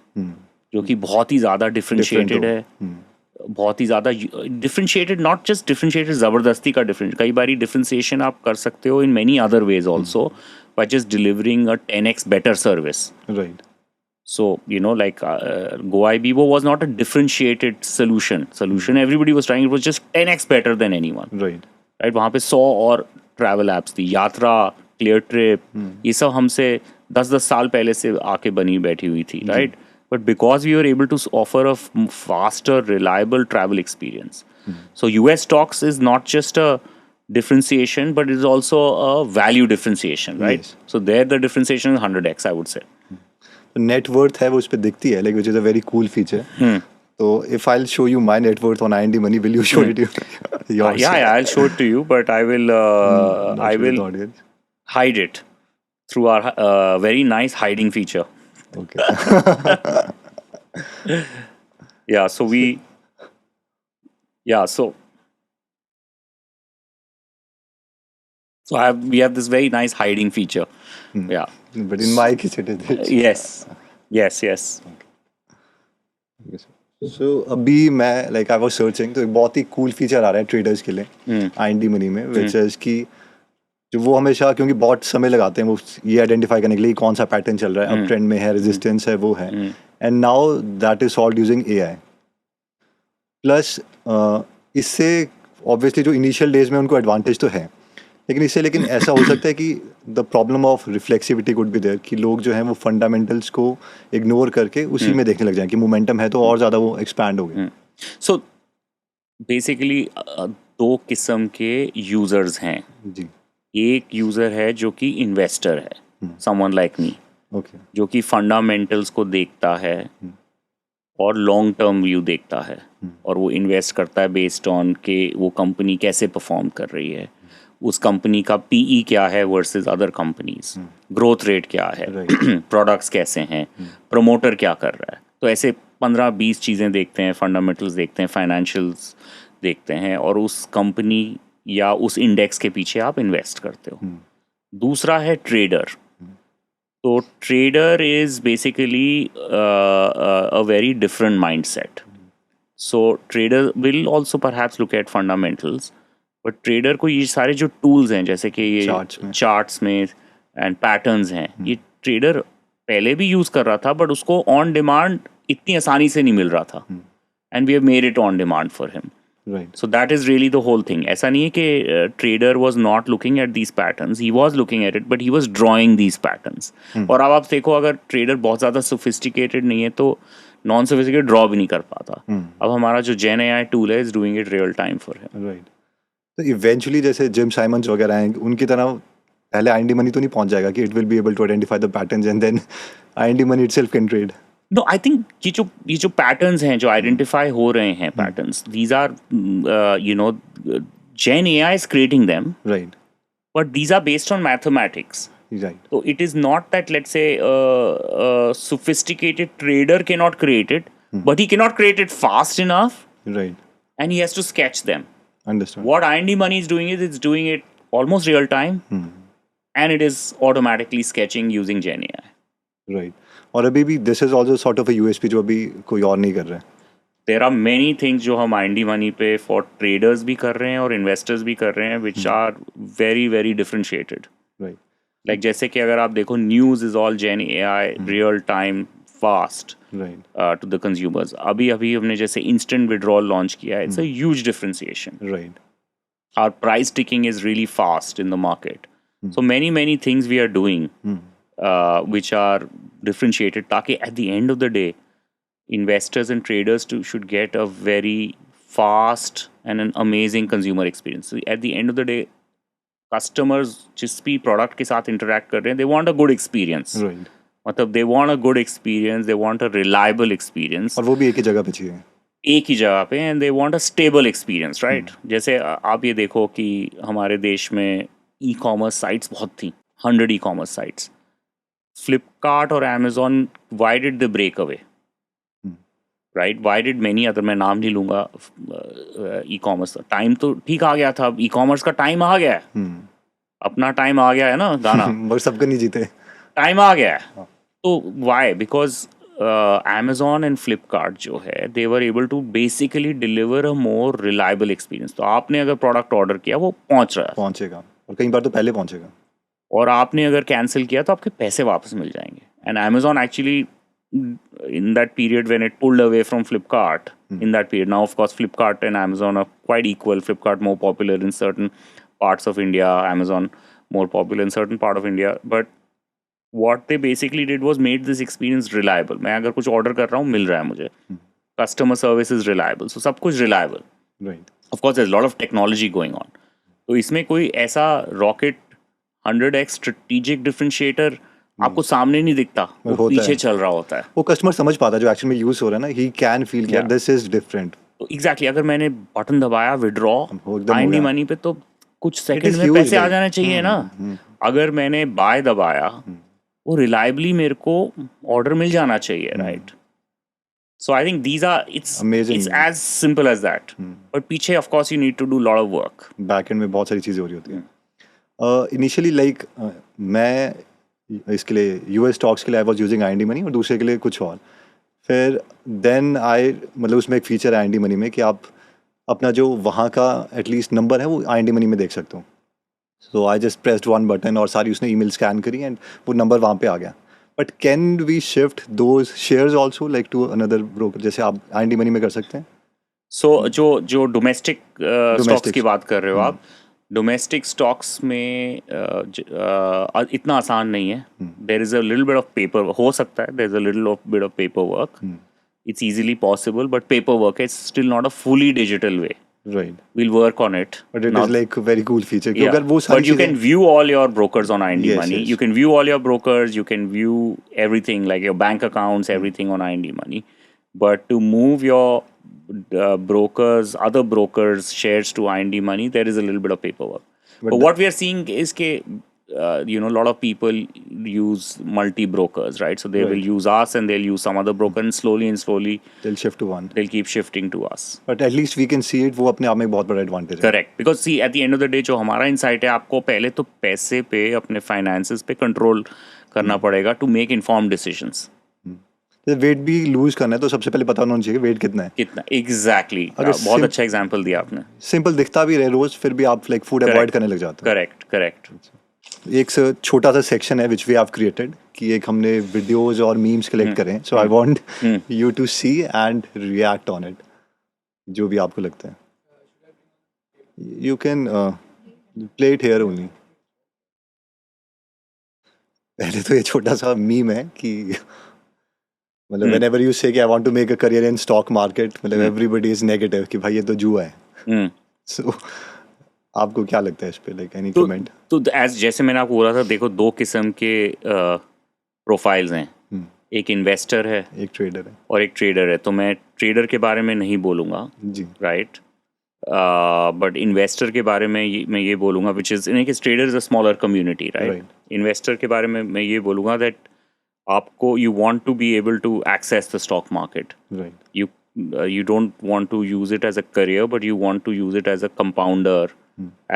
Speaker 2: जो कि बहुत ही ज़्यादा डिफरेंशिएटेड
Speaker 4: हो।
Speaker 2: है, बहुत ही ज़्यादा डिफरेंशिएटेड, नॉट जस्ट डिफरेंशिएटेड ज़बरदस्ती का डिफरेंट, कई बार डिफरेंशिएशन आप कर सकते हो in many other ways also by just delivering a 10x better service.
Speaker 4: Right.
Speaker 2: So, you know, like GoIBibo was not a differentiated solution. Everybody was trying, it was just 10x better than anyone.
Speaker 4: Right.
Speaker 2: Right? वहाँ पे 100 और travel apps थी, यात्रा, clear trip, ये सब हमसे 10-10 साल पहले से आके बनी बैठी हुई थी, right? But because we were able to offer a faster, reliable travel experience. So US stocks is not just a differentiation, but it is also a value differentiation, right?
Speaker 4: Yes.
Speaker 2: So there the differentiation is 100x, I would say.
Speaker 4: Net worth है वो उस पर दिखती है, like which is a very cool feature. तो if I will show you my net worth on IND money, will you show it yours?
Speaker 2: Yeah, I'll show it to you, but I will hide it through our very nice hiding feature.
Speaker 4: Okay.
Speaker 2: Yeah, so we have this very nice hiding feature. Yeah.
Speaker 4: But in my case it is.
Speaker 2: Yes.
Speaker 4: So अभी मैं like I was searching, तो एक बहुत ही cool feature आ रहा है traders के लिए IND money में, विच इज कि जो वो हमेशा, क्योंकि बहुत समय लगाते हैं वो ये आइडेंटिफाई करने के लिए कौन सा पैटर्न चल रहा है, अब ट्रेंड में है, रेजिस्टेंस है, वो है, and now that is solved using AI plus. इससे ऑब्वियसली जो इनिशियल डेज में उनको एडवांटेज तो है, लेकिन ऐसा हो सकता है कि the problem of reflexivity could be there, कि लोग जो हैं वो फंडामेंटल्स को इग्नोर करके उसी में देखने लग जाएं कि मोमेंटम है तो और ज़्यादा वो एक्सपैंड हो गए।
Speaker 2: सो बेसिकली 2 किस्म के यूजर्स हैं
Speaker 4: जी।
Speaker 2: एक यूजर है जो कि इन्वेस्टर है, समवन लाइक मी,
Speaker 4: ओके।
Speaker 2: जो कि फंडामेंटल्स को देखता है और लॉन्ग टर्म व्यू देखता है और वो इन्वेस्ट करता है बेस्ड ऑन के वो कंपनी कैसे परफॉर्म कर रही है, उस कंपनी का PE क्या है versus other companies, growth rate क्या है, प्रोडक्ट्स कैसे हैं, प्रमोटर क्या कर रहा है। तो ऐसे 15-20 चीज़ें देखते हैं, फंडामेंटल्स देखते हैं, फाइनेंशियल्स देखते हैं और उस कंपनी या उस इंडेक्स के पीछे आप इन्वेस्ट करते हो। दूसरा है ट्रेडर। तो trader is basically a very different mind set. So trader will also perhaps look at fundamentals, but trader को ये सारे जो टूल्स हैं जैसे कि ये चार्ट्स में एंड पैटर्न्स हैं, ये ट्रेडर पहले भी यूज़ कर रहा था बट उसको ऑन डिमांड इतनी आसानी से नहीं मिल रहा था, and we have made it on demand for him.
Speaker 4: Right.
Speaker 2: So that is really the whole thing. ऐसा नहीं है कि trader was not looking at these patterns. He was looking at it, but he was drawing these patterns. और अब आप देखो अगर trader बहुत ज़्यादा sophisticated नहीं है तो non sophisticated draw भी नहीं कर पाता। अब हमारा जो Gen AI tool है is doing it real time for him.
Speaker 4: Right. तो इवेंचुअली जैसे जिम साइमंस वगैरह हैं, उनकी तरह पहले IND मनी तो नहीं पहुंच जाएगा कि it will be able to identify the patterns and then IND Money itself can trade?
Speaker 2: No, I think ये जो patterns हैं जो identify हो रहे हैं patterns, these are Gen AI is creating them,
Speaker 4: Right.
Speaker 2: but these are based on mathematics.
Speaker 4: Right.
Speaker 2: So it is not that, let's say, a sophisticated trader cannot create it, but he cannot create it fast enough,
Speaker 4: Right.
Speaker 2: and he has to sketch them.
Speaker 4: Understood.
Speaker 2: What IND Money is doing is it's doing it almost real time, and it is automatically sketching using Gen AI.
Speaker 4: Right. और अभी भी this is also sort of a USP जो अभी कोई और नहीं कर रहा है।
Speaker 2: There are many things जो हम IND Money पे for traders भी कर रहे हैं और investors भी कर रहे हैं, which are very very differentiated.
Speaker 4: Right.
Speaker 2: Like जैसे कि अगर आप देखो news is all Gen AI, real time fast
Speaker 4: Right.
Speaker 2: to the consumers. अभी हमने जैसे instant withdrawal launch किया है, it's a huge differentiation.
Speaker 4: Right.
Speaker 2: Our price ticking is really fast in the market. So many things we are doing which are differentiated ताकि at the end of the day investors and traders should get a very fast and an amazing consumer experience. So at the end of the day customers जिस भी product के साथ interact कर रहे हैं they want a good experience.
Speaker 4: Right.
Speaker 2: मतलब they want a good experience, they want a reliable experience.
Speaker 4: और वो भी एक ही जगह पे चाहिए.
Speaker 2: एक ही जगह पे and they want a stable experience, right? जैसे आप ये देखो कि हमारे देश में e-commerce sites बहुत थी, 100 e-commerce sites. Flipkart और Amazon, why did they break away? Right? Why did many other, मैं नाम नहीं लूँगा, e-commerce टाइम तो ठीक आ गया था, e-commerce का टाइम आ गया है, अपना टाइम आ गया है ना गाना,
Speaker 4: बस सबका नहीं जीते.
Speaker 2: टाइम आ गया है. तो why? Because Amazon and Flipkart जो है they were able to basically deliver a more reliable experience. तो आपने अगर प्रोडक्ट ऑर्डर किया वो पहुंच रहा है,
Speaker 4: पहुंचेगा और कई बार तो पहले पहुंचेगा.
Speaker 2: और आपने अगर कैंसिल किया तो आपके पैसे वापस मिल जाएंगे. And Amazon actually in that period when it pulled away from Flipkart, in that period, now of course Flipkart and Amazon are quite equal. Flipkart more popular in certain parts of India, Amazon more popular in certain part of India, but what they basically did was made this experience reliable. मैं अगर कुछ order कर रहा हूँ मिल रहा है मुझे, customer service is reliable, so सब कुछ reliable.
Speaker 4: Right.
Speaker 2: Of course there's a lot of technology going on. तो इसमें कोई ऐसा rocket 100x strategic differentiator आपको सामने नहीं दिखता, वो पीछे चल रहा होता है.
Speaker 4: वो कस्टमर समझ पाता है जो एक्चुअली में यूज हो रहा है ना, ही कैन फील कि दिस इज डिफरेंट.
Speaker 2: तो एग्जैक्टली अगर मैंने बटन दबाया विड्रॉ
Speaker 4: एकदम हो
Speaker 2: आईडी
Speaker 4: गया.
Speaker 2: मनी पे तो कुछ सेकंड में
Speaker 4: huge,
Speaker 2: पैसे आ
Speaker 4: like,
Speaker 2: जाने चाहिए ना. अगर मैंने बाय दबाया वो रिलायबली मेरे को ऑर्डर मिल जाना चाहिए, right? So I think these are it's
Speaker 4: Amazing.
Speaker 2: As simple as that, but पीछे of course you need to do lot of work.
Speaker 4: Back end में बहुत सारी चीज़ें हो रही होती हैं. इनिशियली लाइक मैं इसके लिए यूएस स्टॉक्स के लिए I was using IND money और दूसरे के लिए कुछ और. फिर देन आई मतलब उसमें एक फीचर है आईएनडी मनी में कि आप अपना जो वहाँ का एटलीस्ट नंबर है वो आईएनडी मनी में देख सकते हो. So I just pressed one button और सारी उसने ईमेल स्कैन करी एंड वो नंबर वहाँ पे आ गया. But can we shift those shares also like to another broker जैसे आप आईएनडी मनी में कर सकते हैं?
Speaker 2: सो जो डोमेस्टिक स्टॉक्स की बात कर रहे हो आप, डोमेस्टिक स्टॉक्स में इतना आसान नहीं है. There is a little bit of paper, हो सकता है there is a little bit of paper work. It's easily possible but paper work is still not a fully digital way.
Speaker 4: Right.
Speaker 2: We'll work on it.
Speaker 4: But it is like a very cool feature.
Speaker 2: Yeah.
Speaker 4: अगर वो सारी
Speaker 2: But you can view all your brokers on IND
Speaker 4: Yes,
Speaker 2: Money.
Speaker 4: yes.
Speaker 2: You can view all your brokers. You can view everything like your bank accounts, everything on IND Money. But to move your brokers, other brokers' shares to IND Money, there is a little bit of paperwork. But what we are seeing is that a lot of people use multi-brokers, right? So they will use us and they'll use some other broker and slowly
Speaker 4: they'll shift to one.
Speaker 2: they'll keep shifting to us.
Speaker 4: But at least we can see it. वो अपने आप में एक बहुत बड़ा advantage है.
Speaker 2: Correct. Because see, at the end of the day, जो हमारा insight है, आपको पहले तो पैसे पे, अपने finances पे control करना पड़ेगा to make informed decisions.
Speaker 4: Weight भी लूज करना है तो सबसे पहले पता होना चाहिए वेट कितना है.
Speaker 2: कितना exactly. बहुत अच्छा एग्जांपल दिया आपने.
Speaker 4: सिंपल दिखता भी रहे रोज फिर भी आप लाइक फूड अवॉइड करने लग जाते हो.
Speaker 2: करेक्ट.
Speaker 4: एक छोटा सा सेक्शन है विच वी हैव क्रिएटेड कि एक हमने वीडियोस और मीम्स कलेक्ट करें. So I want you to see and react on it जो भी आपको लगता है. You can play it here only. पहले तो ये छोटा सा मीम है कि मतलब whenever you say कि I want to make a career in stock market मतलब everybody is negative कि भाई ये तो जुआ है. So आपको क्या लगता है इस पे लाइक एनी कमेंट?
Speaker 2: तो एज जैसे मैंने आपको बोला था, देखो दो किस्म के प्रोफाइल्स हैं. एक इन्वेस्टर है,
Speaker 4: एक ट्रेडर है
Speaker 2: और एक ट्रेडर है. तो मैं ट्रेडर के बारे में नहीं बोलूँगा
Speaker 4: जी,
Speaker 2: राइट. बट इन्वेस्टर के बारे में मैं ये बोलूँगा which is in trader is a smaller community, right. Investor के बारे में मैं ये बोलूँगा दैट आपको you want to be able to access the stock market.
Speaker 4: Right.
Speaker 2: You don't want to use it as a career, but you want to use it as a compounder,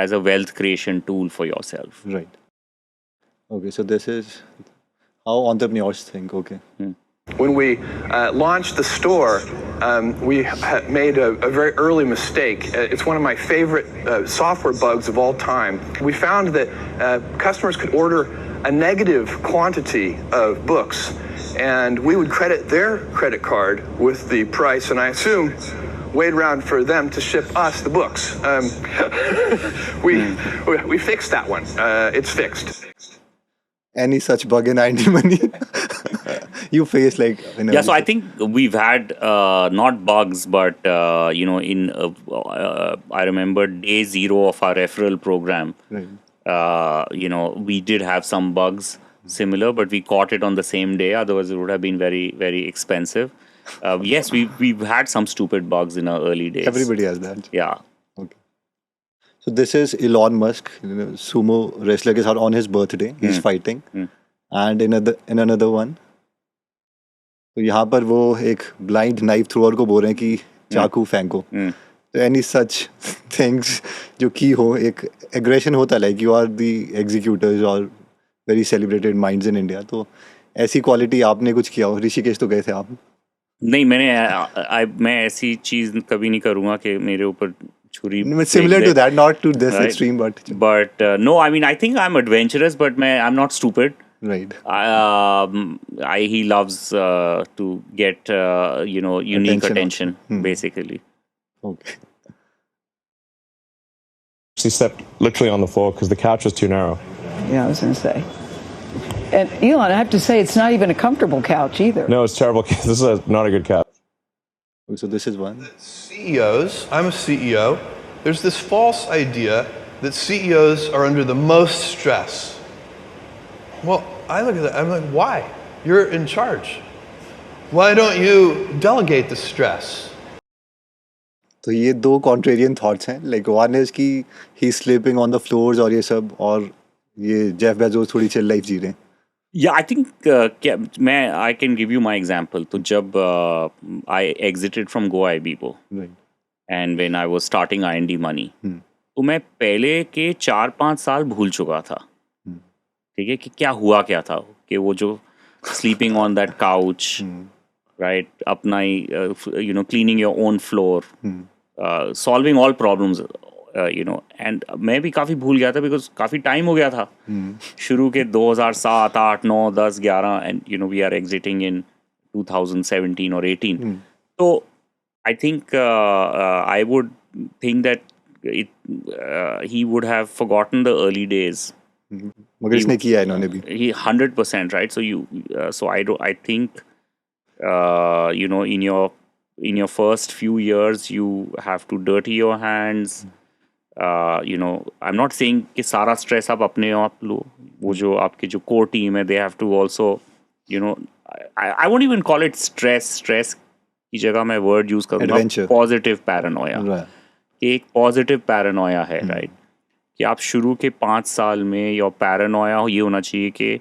Speaker 2: as a wealth creation tool for yourself.
Speaker 4: Right. Okay, so this is how entrepreneurs think. Okay.
Speaker 8: When we launched the store, we made a very early mistake. It's one of my favorite software bugs of all time. We found that customers could order a negative quantity of books, and we would credit their credit card with the price, and I assume wait around for them to ship us the books. We fixed that one. It's fixed.
Speaker 4: Any such bug in ID Money you face like in
Speaker 2: Yeah, so I think we've had not bugs, but you know, I remember day 0 of our referral program.
Speaker 4: Right.
Speaker 2: You know, we did have some bugs similar, but we caught it on the same day. Otherwise, it would have been very, very expensive. Yes, we've had some stupid bugs in our early days.
Speaker 4: Everybody has that.
Speaker 2: Yeah.
Speaker 4: Okay. So this is Elon Musk, sumo wrestler के साथ on his birthday. He's fighting. And in another one, तो यहाँ पर वो एक blind knife thrower को बोल रहे हैं कि चाकू फेंको. So any such things जो की हो, एक aggression होता है, like you are the executors or very celebrated minds in India. तो ऐसी quality आपने कुछ किया हो? ऋषिकेश तो गए थे आप?
Speaker 2: नहीं, मैं ऐसी चीज कभी नहीं करूँगा कि मेरे ऊपर छुरी.
Speaker 4: Similar to that, not to this extreme,
Speaker 2: but no, I mean, I think I'm adventurous, but I'm not stupid.
Speaker 4: Right.
Speaker 2: He loves to get you know, unique attention basically.
Speaker 4: Okay.
Speaker 7: She stepped literally on the floor because the couch was too narrow.
Speaker 9: Yeah, I was going to say. And Elon, I have to say, it's not even a comfortable couch either.
Speaker 7: No, it's terrible. This is not a good couch.
Speaker 4: So this is one.
Speaker 10: CEOs, I'm a CEO, there's this false idea that CEOs are under the most stress. Well, I look at that, I'm like, why? You're in charge. Why don't you delegate the stress?
Speaker 4: तो ये दो contrarian thoughts हैं. Like one is कि he's sleeping on the floors और ये सब, और ये Jeff Bezos थोड़ी chill life जी रहे हैं.
Speaker 2: Yeah, I think I can give you my example. तो जब I exited from GoIbibo,
Speaker 4: Right.
Speaker 2: and when I was starting IND Money, तो मैं पहले के 4-5 साल भूल चुका था. ठीक है, कि क्या हुआ क्या था, कि वो जो sleeping on that couch, right, अपना ही you know, cleaning your own floor, solving all problems, you know, and मैं भी काफ़ी भूल गया था because काफ़ी टाइम हो गया था. शुरू के 2007, 8, 9, 10, 11, and you know, we are exiting in 2017 or 18. So I think I would think that he would have forgotten the early days.
Speaker 4: मगर इसने किया है इन्होंने भी.
Speaker 2: He 100%, right? So I think you know, in your first few years you have to dirty your hands. You know, I'm not saying कि सारा stress आप अपने आप लो. वो जो आपके जो core team है, they have to also, you know, I won't even call it stress. Stress की जगह मैं word use करूँगा positive paranoia.
Speaker 4: Right.
Speaker 2: एक positive paranoia है, right? कि आप शुरू के 5 साल में your paranoia ये होना चाहिए कि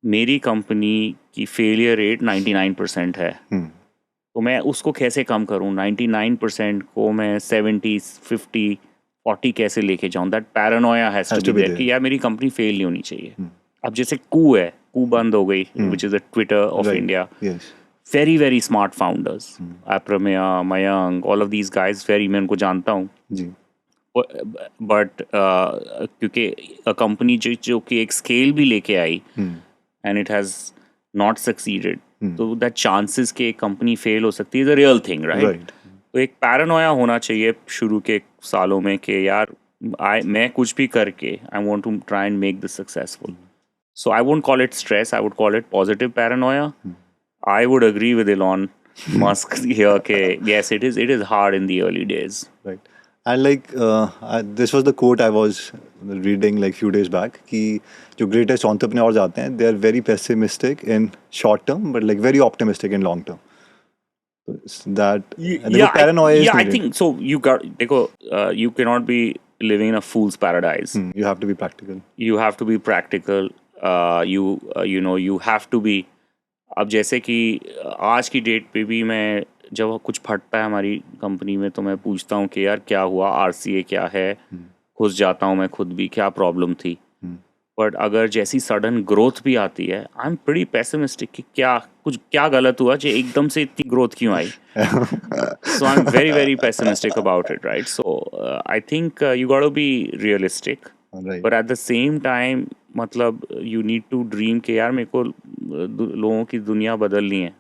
Speaker 2: मेरी कंपनी की failure rate 99% है. तो मैं उसको कैसे कम करूँ? 99% को मैं 70, 50, 40 कैसे लेके जाऊँ? That paranoia has to be there कि यार मेरी कंपनी फेल नहीं होनी चाहिए. अब जैसे कू बंद हो गई, which is the Twitter of India. Very very smart founders, Aprameya, Mayank, all of these guys, very, मैं उनको जानता हूँ. बट क्योंकि कंपनी जो कि एक स्केल भी लेके आई and it has not succeeded, तो दैट चांसेस के कंपनी फेल हो सकती है, is a real thing, right? तो एक पैरानोया होना चाहिए शुरू के सालों में कि यार मैं कुछ भी करके I want to try and make this successful. So I won't call it stress, I would call it positive paranoia. I would agree with Elon Musk here कि yes, it is hard in the early days.
Speaker 4: Right. And like this was the quote I was reading like few days back कि जो greatest entrepreneurs आते हैं, they are very pessimistic in short term but like very optimistic in long term. That paranoia is
Speaker 2: I think so. You cannot be living in a fool's paradise.
Speaker 4: You have to be practical.
Speaker 2: You have to be practical. You know, you have to be. अब जैसे कि आज की date पे भी मैं जब कुछ फटता है हमारी कंपनी में तो मैं पूछता हूँ कि यार क्या हुआ, RCA क्या है, घुस जाता हूँ मैं खुद भी, क्या प्रॉब्लम थी. बट अगर जैसी सडन ग्रोथ भी आती है, आई एम प्रीटी पेसिमिस्टिक कि क्या गलत हुआ जो एकदम से इतनी ग्रोथ क्यों आई. So I am very very pessimistic about it, right? So I think you got to be realistic, but at the same time मतलब यू नीड टू ड्रीम कि यार मेरे को लोगों की दुनिया बदलनी है.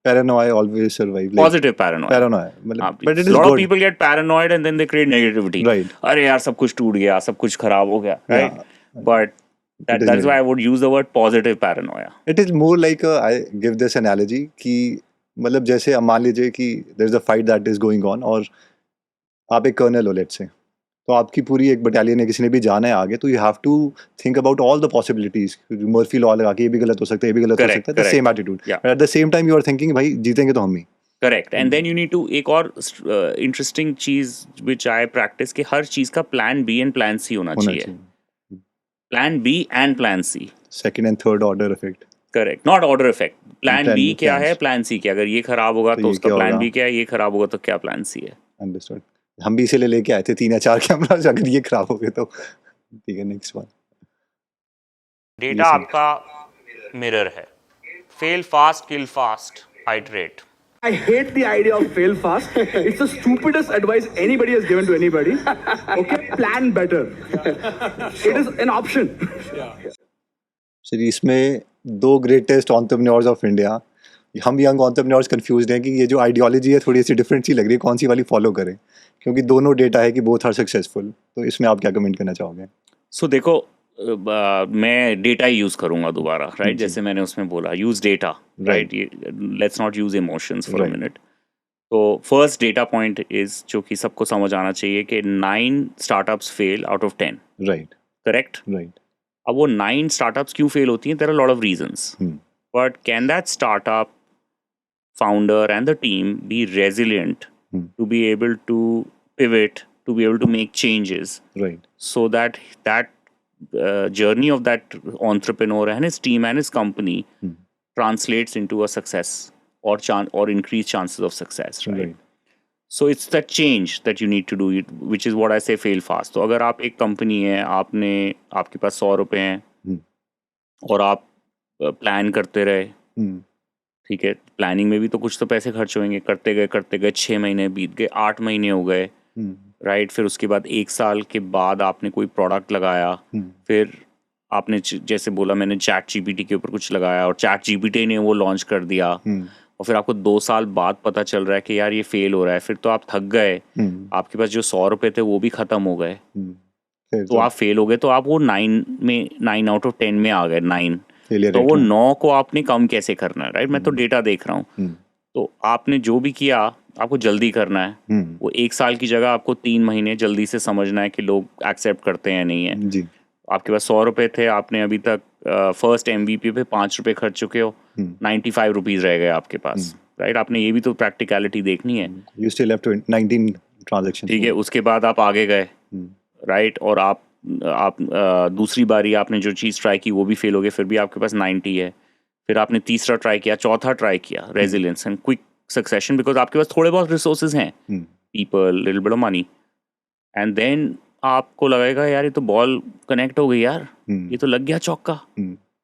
Speaker 4: Paranoia always survive.
Speaker 2: Positive paranoia.
Speaker 4: Paranoia. मतलब, but it is
Speaker 2: lot of
Speaker 4: good.
Speaker 2: people get paranoid and then they create negativity.
Speaker 4: Right.
Speaker 2: अरे यार सब कुछ टूट गया, सब कुछ खराब हो गया, right? But
Speaker 4: is
Speaker 2: that's why I
Speaker 4: needed.
Speaker 2: would use the word positive paranoia.
Speaker 4: It is more like I give this analogy कि मतलब जैसे अब मान लीजिए कि there is a fight that is going on और आप एक कर्नल हो let's say, तो आपकी पूरी एक बटालियन है, किसी ने भी जाना है आगे, तो you have to think about all the possibilities. Murphy law लगा के ये भी गलत हो सकता है, ये भी गलत हो सकता है. The same attitude.
Speaker 2: Yeah.
Speaker 4: But at the same time you are thinking भाई जीतेंगे तो हम ही.
Speaker 2: Correct. And then you need to एक और interesting चीज which I practice कि हर चीज का plan B and plan C होना चाहिए. Plan B and plan C.
Speaker 4: Second and third order effect.
Speaker 2: Correct. Not order effect. Plan B क्या
Speaker 4: plans.
Speaker 2: है, plan C क्या. अगर ये खराब होगा तो उसका plan B क्या है, ये खराब होगा तो क्या plan C है.
Speaker 4: Understood. हम भी इसीलिए लेके आए थे 3 या 4 कैमरास, अगर ये खराब हो गए तो ठीक है. Next one.
Speaker 2: डेटा आपका मिरर है. Fail fast, kill fast, iterate.
Speaker 3: I hate the idea of fail fast. It's the stupidest advice anybody has given to anybody. Okay, plan better. It is an option.
Speaker 4: Sir इसमें 2 greatest entrepreneurs of India, हम young entrepreneurs confused हैं कि ये जो ideology है थोड़ी सी different सी लग रही है, कौन सी वाली फॉलो करें, क्योंकि दोनों डेटा है कि बोथ आर सक्सेसफुल. तो इसमें आप क्या कमेंट करना चाहोगे?
Speaker 2: सो देखो मैं डेटा ही यूज करूंगा दोबारा, राइट? जैसे मैंने उसमें बोला use data, right? Let's not use emotions for a minute. तो फर्स्ट डेटा पॉइंट इज जो कि सबको समझ आना चाहिए कि 9 startups fail out of 10.
Speaker 4: Right.
Speaker 2: Correct.
Speaker 4: Right.
Speaker 2: अब वो 9 स्टार्टअप्स क्यों फेल होती हैं? There are lot of reasons, but can that startup founder and the team be resilient to be able to pivot, to be able to make changes,
Speaker 4: right?
Speaker 2: So that journey of that entrepreneur and his team and his company translates into a success or increased chances of success, right? So it's that change that you need to do it, which is what I say fail fast. तो अगर आप एक company है, आपके पास 100 रुपए हैं और आप प्लान करते रहे, ठीक है, प्लानिंग में भी तो कुछ तो पैसे खर्च होंगे, करते गए 6 महीने बीत गए, 8 महीने हो गए, राइट? फिर उसके बाद 1 साल के बाद आपने कोई प्रोडक्ट लगाया, फिर आपने जैसे बोला मैंने चैट जीपीटी के ऊपर कुछ लगाया और चैट जीपीटी ने वो लॉन्च कर दिया, और फिर आपको 2 साल बाद पता चल रहा है कि यार ये फेल हो रहा है. फिर तो आप थक गए, आपके पास जो 100 रुपए थे वो भी खत्म हो गए, तो आप फेल हो गए. तो आप वो 9 आउट ऑफ 10 में आ गए, 9. तो वो 9 को आपने कम कैसे करना है, राइट? मैं तो डेटा देख रहा हूँ. तो आपने जो भी किया आपको जल्दी करना है. वो 1 साल की जगह आपको 3 महीने जल्दी से समझना है कि लोग एक्सेप्ट करते हैं नहीं है.
Speaker 4: जी.
Speaker 2: आपके पास 100 रुपए थे, आपने अभी तक फर्स्ट MVP पे 5 रुपए खर्च चुके हो, 95 रुपीज रह गए आपके पास, राइट? आपने ये भी तो प्रैक्टिकलिटी देखनी है.
Speaker 4: You still have 19 transactions.
Speaker 2: ठीक है, उसके बाद आप आगे गए, राइट? और आप दूसरी बारी आपने जो चीज़ ट्राई की वो भी फेल हो गए, फिर भी आपके पास 90 है. फिर आपने तीसरा ट्राई किया, चौथा ट्राई किया, resilience and quick succession, because आपके पास थोड़े बहुत रिसोर्सेज हैं, people, little bit of money, and then आपको लगेगा यार ये तो बॉल कनेक्ट हो गई यार, ये तो लग गया चौका,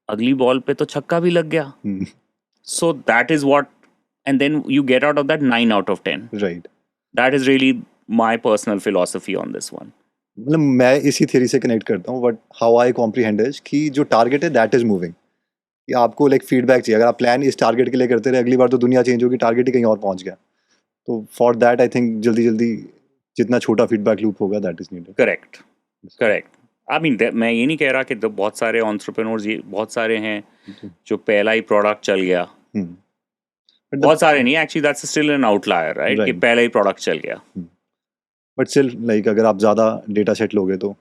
Speaker 2: अगली बॉल पे तो छक्का भी लग गया. So that is what, and then you get out of that 9 out of 10.
Speaker 4: Right.
Speaker 2: That is really my personal philosophy on this one.
Speaker 4: मतलब मैं इसी थ्योरी से कनेक्ट करता हूँ, but how I comprehend is कि जो टारगेट है that is moving. कि आपको लाइक फीडबैक चाहिए. अगर आप प्लान इस टारगेट के लिए करते रहे, अगली बार तो दुनिया चेंज होगी, टारगेट ही कहीं और पहुंच गया. तो फॉर दैट आई थिंक जल्दी जितना छोटा फीडबैक लूप होगा that is needed.
Speaker 2: Correct. I mean मैं ये नहीं कह रहा कि तो बहुत सारे एंटरप्रेन्योर्स, ये बहुत सारे हैं जो पहला ही प्रोडक्ट चल गया. बहुत सारे नहीं, actually that's still an outlier, right? कि पहला ही प्रोडक्ट चल गया.
Speaker 4: बट स्टिल लाइक अगर आप ज़्यादा डेटा सेट लोगे तो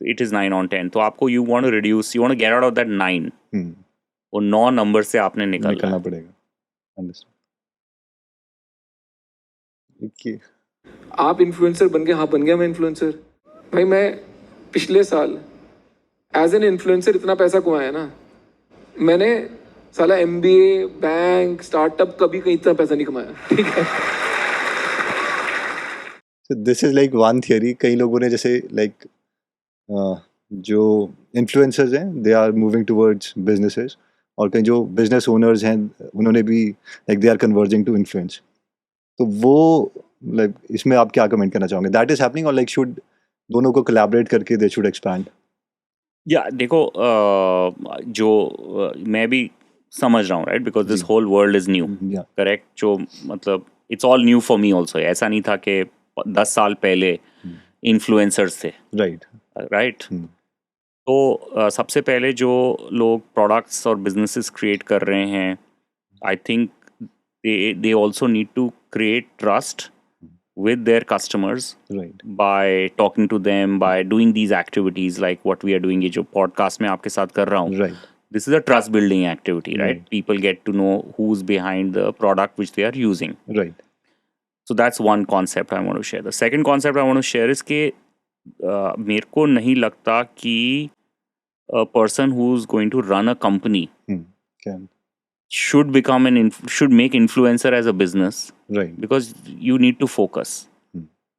Speaker 2: इट इज़ 9 on 10. तो आपको you want to reduce, you want to get out of that 9. वो 9 नंबर से आपने निकलना
Speaker 4: पड़ेगा. अंडरस्टैंड.
Speaker 1: आप इन्फ्लुएंसर बन गए? हाँ बन गया मैं इन्फ्लुएंसर. भाई मैं पिछले साल एज एन इन्फ्लुएंसर इतना पैसा कमाया ना, मैंने साला MBA, बैंक, स्टार्टअप कभी कहीं इतना पैसा नहीं कमाया. ठीक है.
Speaker 4: So this is like one theory. कई लोगों ने जैसे like जो इन्फ्लुएंसर्स हैं they are moving towards businesses, और कई जो बिजनेस ओनर्स हैं उन्होंने भी like they are converging to influence. तो वो like इसमें आप क्या कमेंट करना चाहोगे? That is happening or like should दोनों को collaborate करके they should expand?
Speaker 2: या देखो जो मैं भी समझ रहा हूँ right because this whole world is new
Speaker 4: या
Speaker 2: करेक्ट जो मतलब it's all new for me also ऐसा नहीं था कि 10 साल पहले इन्फ्लुएंसर्स थे
Speaker 4: राइट
Speaker 2: राइट तो सबसे पहले जो लोग प्रोडक्ट्स और बिजनेसेस क्रिएट कर रहे हैं I think they also need to create trust with their customers
Speaker 4: right
Speaker 2: by talking to them, by doing these activities like what we are doing ये जो podcast में आपके साथ कर रहा हूँ
Speaker 4: right
Speaker 2: this is a trust building activity right
Speaker 4: Right.
Speaker 2: people get to know who's behind the product which they are using
Speaker 4: right
Speaker 2: so that's one concept I want to share the second concept I want to share is कि मेरे को नहीं लगता कि a person who's going to run a company
Speaker 4: can
Speaker 2: should make influencer as a business
Speaker 4: right
Speaker 2: because you need to focus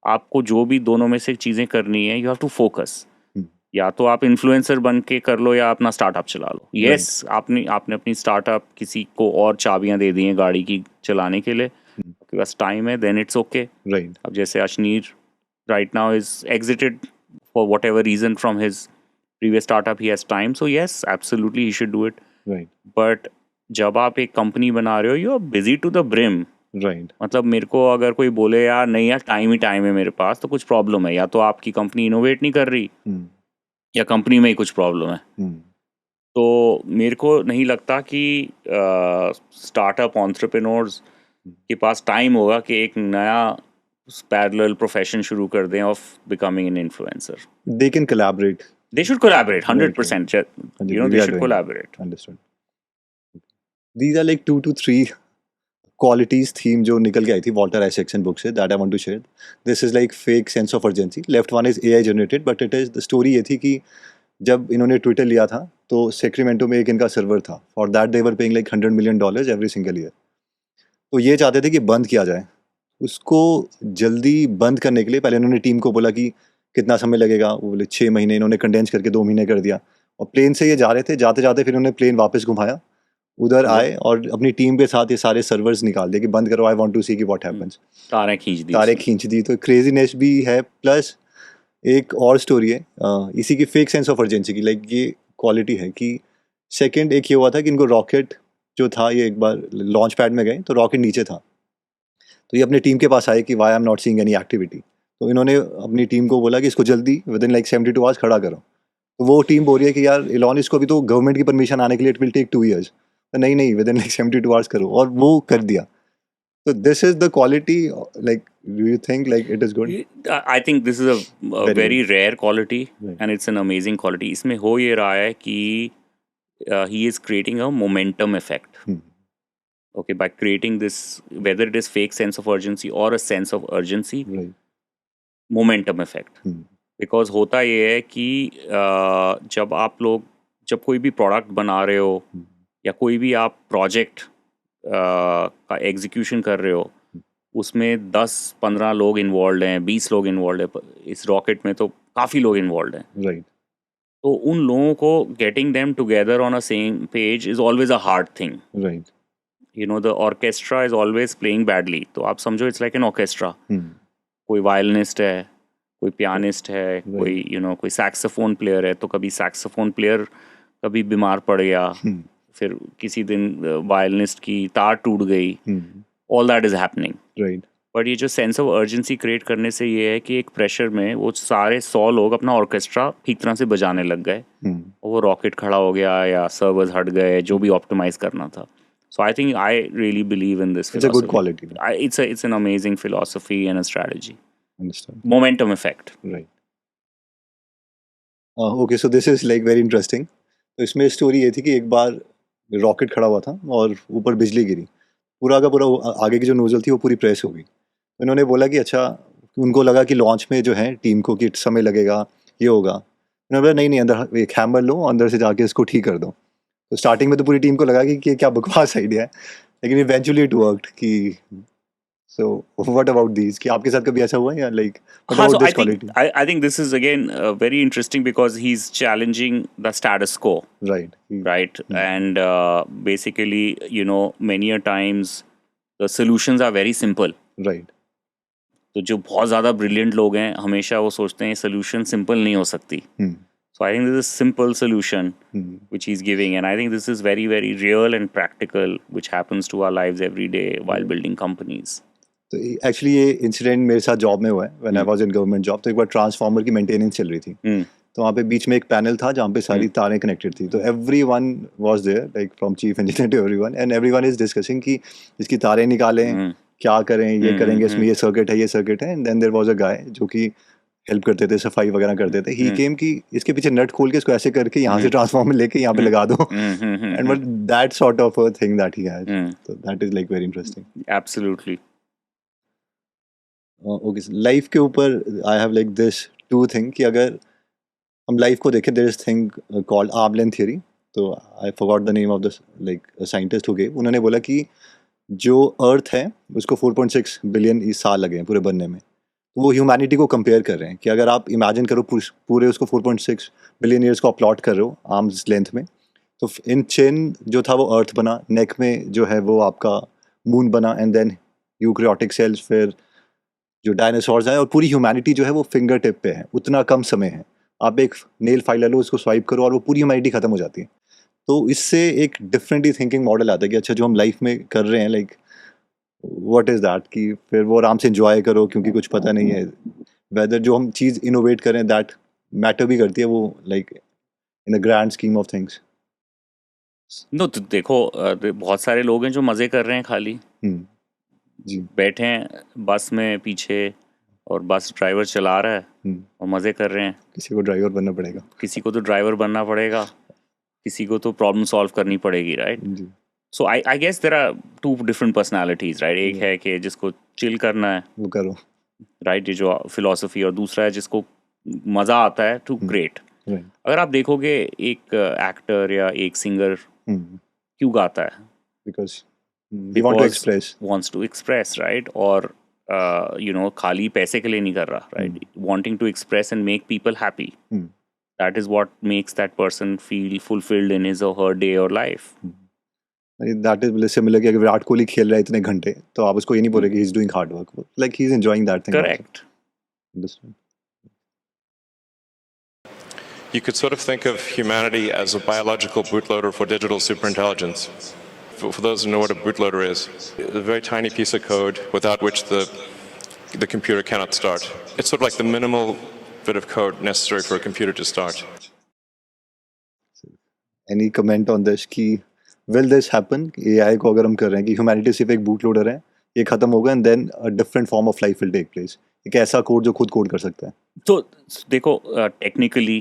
Speaker 2: आपको जो भी दोनों में से चीज़ें करनी है यू हैव टू फोकस या तो आप इन्फ्लुएंसर बन के कर लो या अपना स्टार्टअप चला लो यस आपने अपनी स्टार्टअप किसी को और चाबियां दे दी हैं गाड़ी की चलाने के लिए आपके पास टाइम है देन इट्स ओके
Speaker 4: राइट
Speaker 2: अब जैसे Ashneer right now is exited for whatever reason from his previous startup he has time so yes absolutely he should do it
Speaker 4: right
Speaker 2: but जब आप एक कंपनी बना रहे हो you are busy to the brim
Speaker 4: right
Speaker 2: मतलब मेरे को अगर कोई बोले यार नहीं यार टाइम ही टाइम है मेरे पास तो कुछ प्रॉब्लम है या तो आपकी कंपनी इनोवेट नहीं कर रही या कंपनी में ही कुछ प्रॉब्लम है तो मेरे को नहीं लगता कि स्टार्टअप एंटरप्रेन्योर्स के पास टाइम होगा कि एक नया पैरेलल प्रोफेशन शुरू कर दें of becoming an influencer
Speaker 4: they can collaborate
Speaker 2: they should collaborate 100% you know they should collaborate
Speaker 4: understood these are like 2 to 3 qualities theme जो निकल के आई थी वॉल्टर आइजैक्सन बुक से that I want to share. This is like fake sense of urgency. Left one is AI generated but it is the story ये थी कि जब इन्होंने ट्विटर लिया था तो सेक्रेमेंटो में एक इनका सर्वर था for that they were paying like $100 million every single year तो ये चाहते थे कि बंद किया जाए उसको जल्दी बंद करने के लिए पहले इन्होंने टीम को बोला कि कितना समय लगेगा वो बोले 6 महीने इन्होंने कंडेंस करके 2 महीने कर दिया और प्लेन से ये जा रहे थे जाते जाते फिर उन्होंने प्लेन वापस घुमाया उधर आए और अपनी टीम के साथ ये सारे सर्वर्स निकाल दिए कि बंद करो आई वांट टू सी कि व्हाट हैपेंस तारें खींच दी तो क्रेजीनेस भी है प्लस एक और स्टोरी है इसी की फेक सेंस ऑफ अर्जेंसी की लाइक ये क्वालिटी है कि सेकंड एक ये हुआ था कि इनको रॉकेट जो था ये एक बार लॉन्च पैड में गए तो रॉकेट नीचे था तो ये अपनी टीम के पास आए कि why I am not seeing any activity तो इन्होंने अपनी टीम को बोला कि इसको जल्दी विद इन लाइक 72 आवर्स खड़ा करो तो वो टीम बोल रही है कि यार इलॉन इसको भी तो गवर्नमेंट की परमिशन आने के लिए इट विल टेक 2 years नहीं विद इन लाइक 72 आवर्स करो और वो कर दिया तो this is the quality like do you think like it is good
Speaker 2: I think this is a very rare quality
Speaker 4: Right.
Speaker 2: And it's an amazing quality इसमें हो ये रहा है कि he is creating a momentum effect okay by creating this whether it is fake sense of urgency or a sense of urgency
Speaker 4: right
Speaker 2: momentum effect because होता ये है कि जब कोई भी प्रोडक्ट बना रहे हो या कोई भी आप प्रोजेक्ट का एग्जीक्यूशन कर रहे हो उसमें 10-15 लोग इन्वॉल्व हैं 20 लोग इन्वॉल्व हैं इस रॉकेट में तो काफ़ी लोग इन्वॉल्व हैं
Speaker 4: राइट
Speaker 2: तो उन लोगों को getting them together on a same page is always a hard thing
Speaker 4: right
Speaker 2: you know the orchestra is always playing badly तो आप समझो it's like an orchestra कोई वायलिनिस्ट है कोई पियानिस्ट है कोई कोई सैक्सोफोन प्लेयर है तो कभी सैक्सोफोन प्लेयर कभी बीमार पड़ गया फिर किसी दिन वायलिनिस्ट की तार टूट गई all that is happening
Speaker 4: right
Speaker 2: but ये जो सेंस ऑफ अर्जेंसी क्रिएट करने से ये है कि एक प्रेशर में वो सारे 100 लोग अपना ऑर्केस्ट्रा ठीक तरह से बजाने लग गए और वो रॉकेट खड़ा हो गया या सर्वर्स हट गए जो भी ऑप्टिमाइज करना था So I think I really believe in this philosophy.
Speaker 4: It's a good quality.
Speaker 2: It's an amazing philosophy and a strategy.
Speaker 4: Understand.
Speaker 2: Momentum effect.
Speaker 4: Right. Okay, so this is like very interesting. तो इसमें story ये थी कि एक बार rocket खड़ा हुआ था और ऊपर बिजली गिरी पूरा का पूरा आगे की जो नोजल थी वो पूरी प्रेस हो गई तो इन्होंने बोला कि अच्छा उनको लगा कि लॉन्च में जो है टीम को कि समय लगेगा ये होगा उन्होंने बोला नहीं अंदर एक हैमर लो अंदर से जाके इसको ठीक कर दो तो स्टार्टिंग में तो पूरी टीम को लगा कि क्या बकवास आइडिया है लेकिन इवेंचुअली इट वर्कड कि सो व्हाट अबाउट दीस कि आपके साथ कभी ऐसा हुआ है या लाइक
Speaker 2: हाँ, so I think this is again very interesting because he's challenging the status quo. Right. And basically, many a times the solutions are very simple.
Speaker 4: Right.
Speaker 2: तो जो बहुत ज़्यादा ब्रिलियंट लोग हैं हमेशा वो सोचते हैं सोल्यूशन सिंपल नहीं हो सकती So I think this is a simple solution which he's giving, and I think this is very, very real and practical, which happens to our lives every day while building companies.
Speaker 4: तो actually ये incident मेरे साथ job में हुआ है when I was in government job. तो एक बार transformer की मेंटेनेंस चल रही थी, तो वहाँ पे बीच में एक पैनल था जहाँ पे सारी तारें कनेक्टेड थी। तो everyone was there, like from chief engineer to everyone, and everyone is discussing कि इसकी तारें निकालें, क्या करें, ये करेंगे, इसमें ये सर्किट है, ये सर्किट है। And then there was a guy जो कि हेल्प करते थे, सफाई वगैरह करते थे। ही केम कि इसके पीछे नट खोल के इसको ऐसे करके यहाँ से ट्रांसफार्मर लेके यहाँ पे लगा दो, and but that sort of a thing that he has, so that is like very interesting.
Speaker 2: Absolutely.
Speaker 4: Okay, life के ऊपर I have like this two thing कि अगर हम लाइफ को देखें, there is thing called arm length theory. तो I forgot the name of the like scientist who gave, उन्होंने बोला कि जो अर्थ है उसको 4.6 बिलियन साल लगे हैं पूरे बनने में। तो वो ह्यूमैनिटी को कंपेयर कर रहे हैं कि अगर आप इमेजिन करो पूरे उसको 4.6 बिलियन ईयर्स को प्लॉट कर रहे हो आर्म्स लेंथ में, तो इन चिन जो था वो अर्थ बना, नेक में जो है वो आपका मून बना, एंड देन यूकैरियोटिक सेल्स, फिर जो डायनासोर्स हैं, और पूरी ह्यूमैनिटी जो है वो फिंगर टिप पे है। उतना कम समय है, आप एक नेल फाइल ले लो, उसको स्वाइप करो और वो पूरी ह्यूमैनिटी खत्म हो जाती है। तो इससे एक डिफरेंट ही थिंकिंग मॉडल आता है कि अच्छा जो हम लाइफ में कर रहे हैं, लाइक व्हाट इज़ दैट, कि फिर वो आराम से एंजॉय करो, क्योंकि कुछ पता नहीं है वेदर जो हम चीज़ इनोवेट करें दैट मैटर भी करती है वो, like in a grand scheme of things.
Speaker 2: No, तो देखो बहुत सारे लोग हैं जो मज़े कर रहे हैं खाली,
Speaker 4: जी,
Speaker 2: बैठे हैं बस में पीछे और बस ड्राइवर चला रहा है और मज़े कर रहे हैं।
Speaker 4: किसी को ड्राइवर बनना पड़ेगा,
Speaker 2: किसी को तो ड्राइवर बनना पड़ेगा, किसी को तो प्रॉब्लम सॉल्व करनी पड़ेगी, राइट?
Speaker 4: जी,
Speaker 2: so I guess there are two different personalities, right? एक है कि जिसको चिल करना है,
Speaker 4: वो करो,
Speaker 2: राइट, ये जो फिलॉसफी, और दूसरा है जिसको मज़ा आता है टू क्रिएट।
Speaker 4: राइट,
Speaker 2: अगर आप देखोगे एक एक्टर या एक सिंगर क्यों गाता है?
Speaker 4: Because we want to
Speaker 2: Because
Speaker 4: express.
Speaker 2: wants to express, right? और खाली पैसे के लिए नहीं कर रहा, right? Wanting to express and make people happy. That is what makes that person feel fulfilled in his or her day or life.
Speaker 4: That is similar कि अगर विराट कोहली खेल रहा है इतने घंटे, तो आप उसको ये नहीं बोलेंगे he is doing hard work, like he is enjoying that thing.
Speaker 2: Correct.
Speaker 7: You could sort of think of humanity as a biological bootloader for digital superintelligence. For those who know what a bootloader is, a very tiny piece of code without which the computer cannot start. It's sort of like the minimal bit of code necessary for a computer to start.
Speaker 4: Any comment on this कि will this happen? AI को अगर हम कर रहे हैं कि humanity सिर्फ एक बूट लोडर है, ये खत्म होगा and then a different form of life will take place. एक ऐसा कोड जो खुद कोड कर सकता है।
Speaker 2: तो देखो, technically,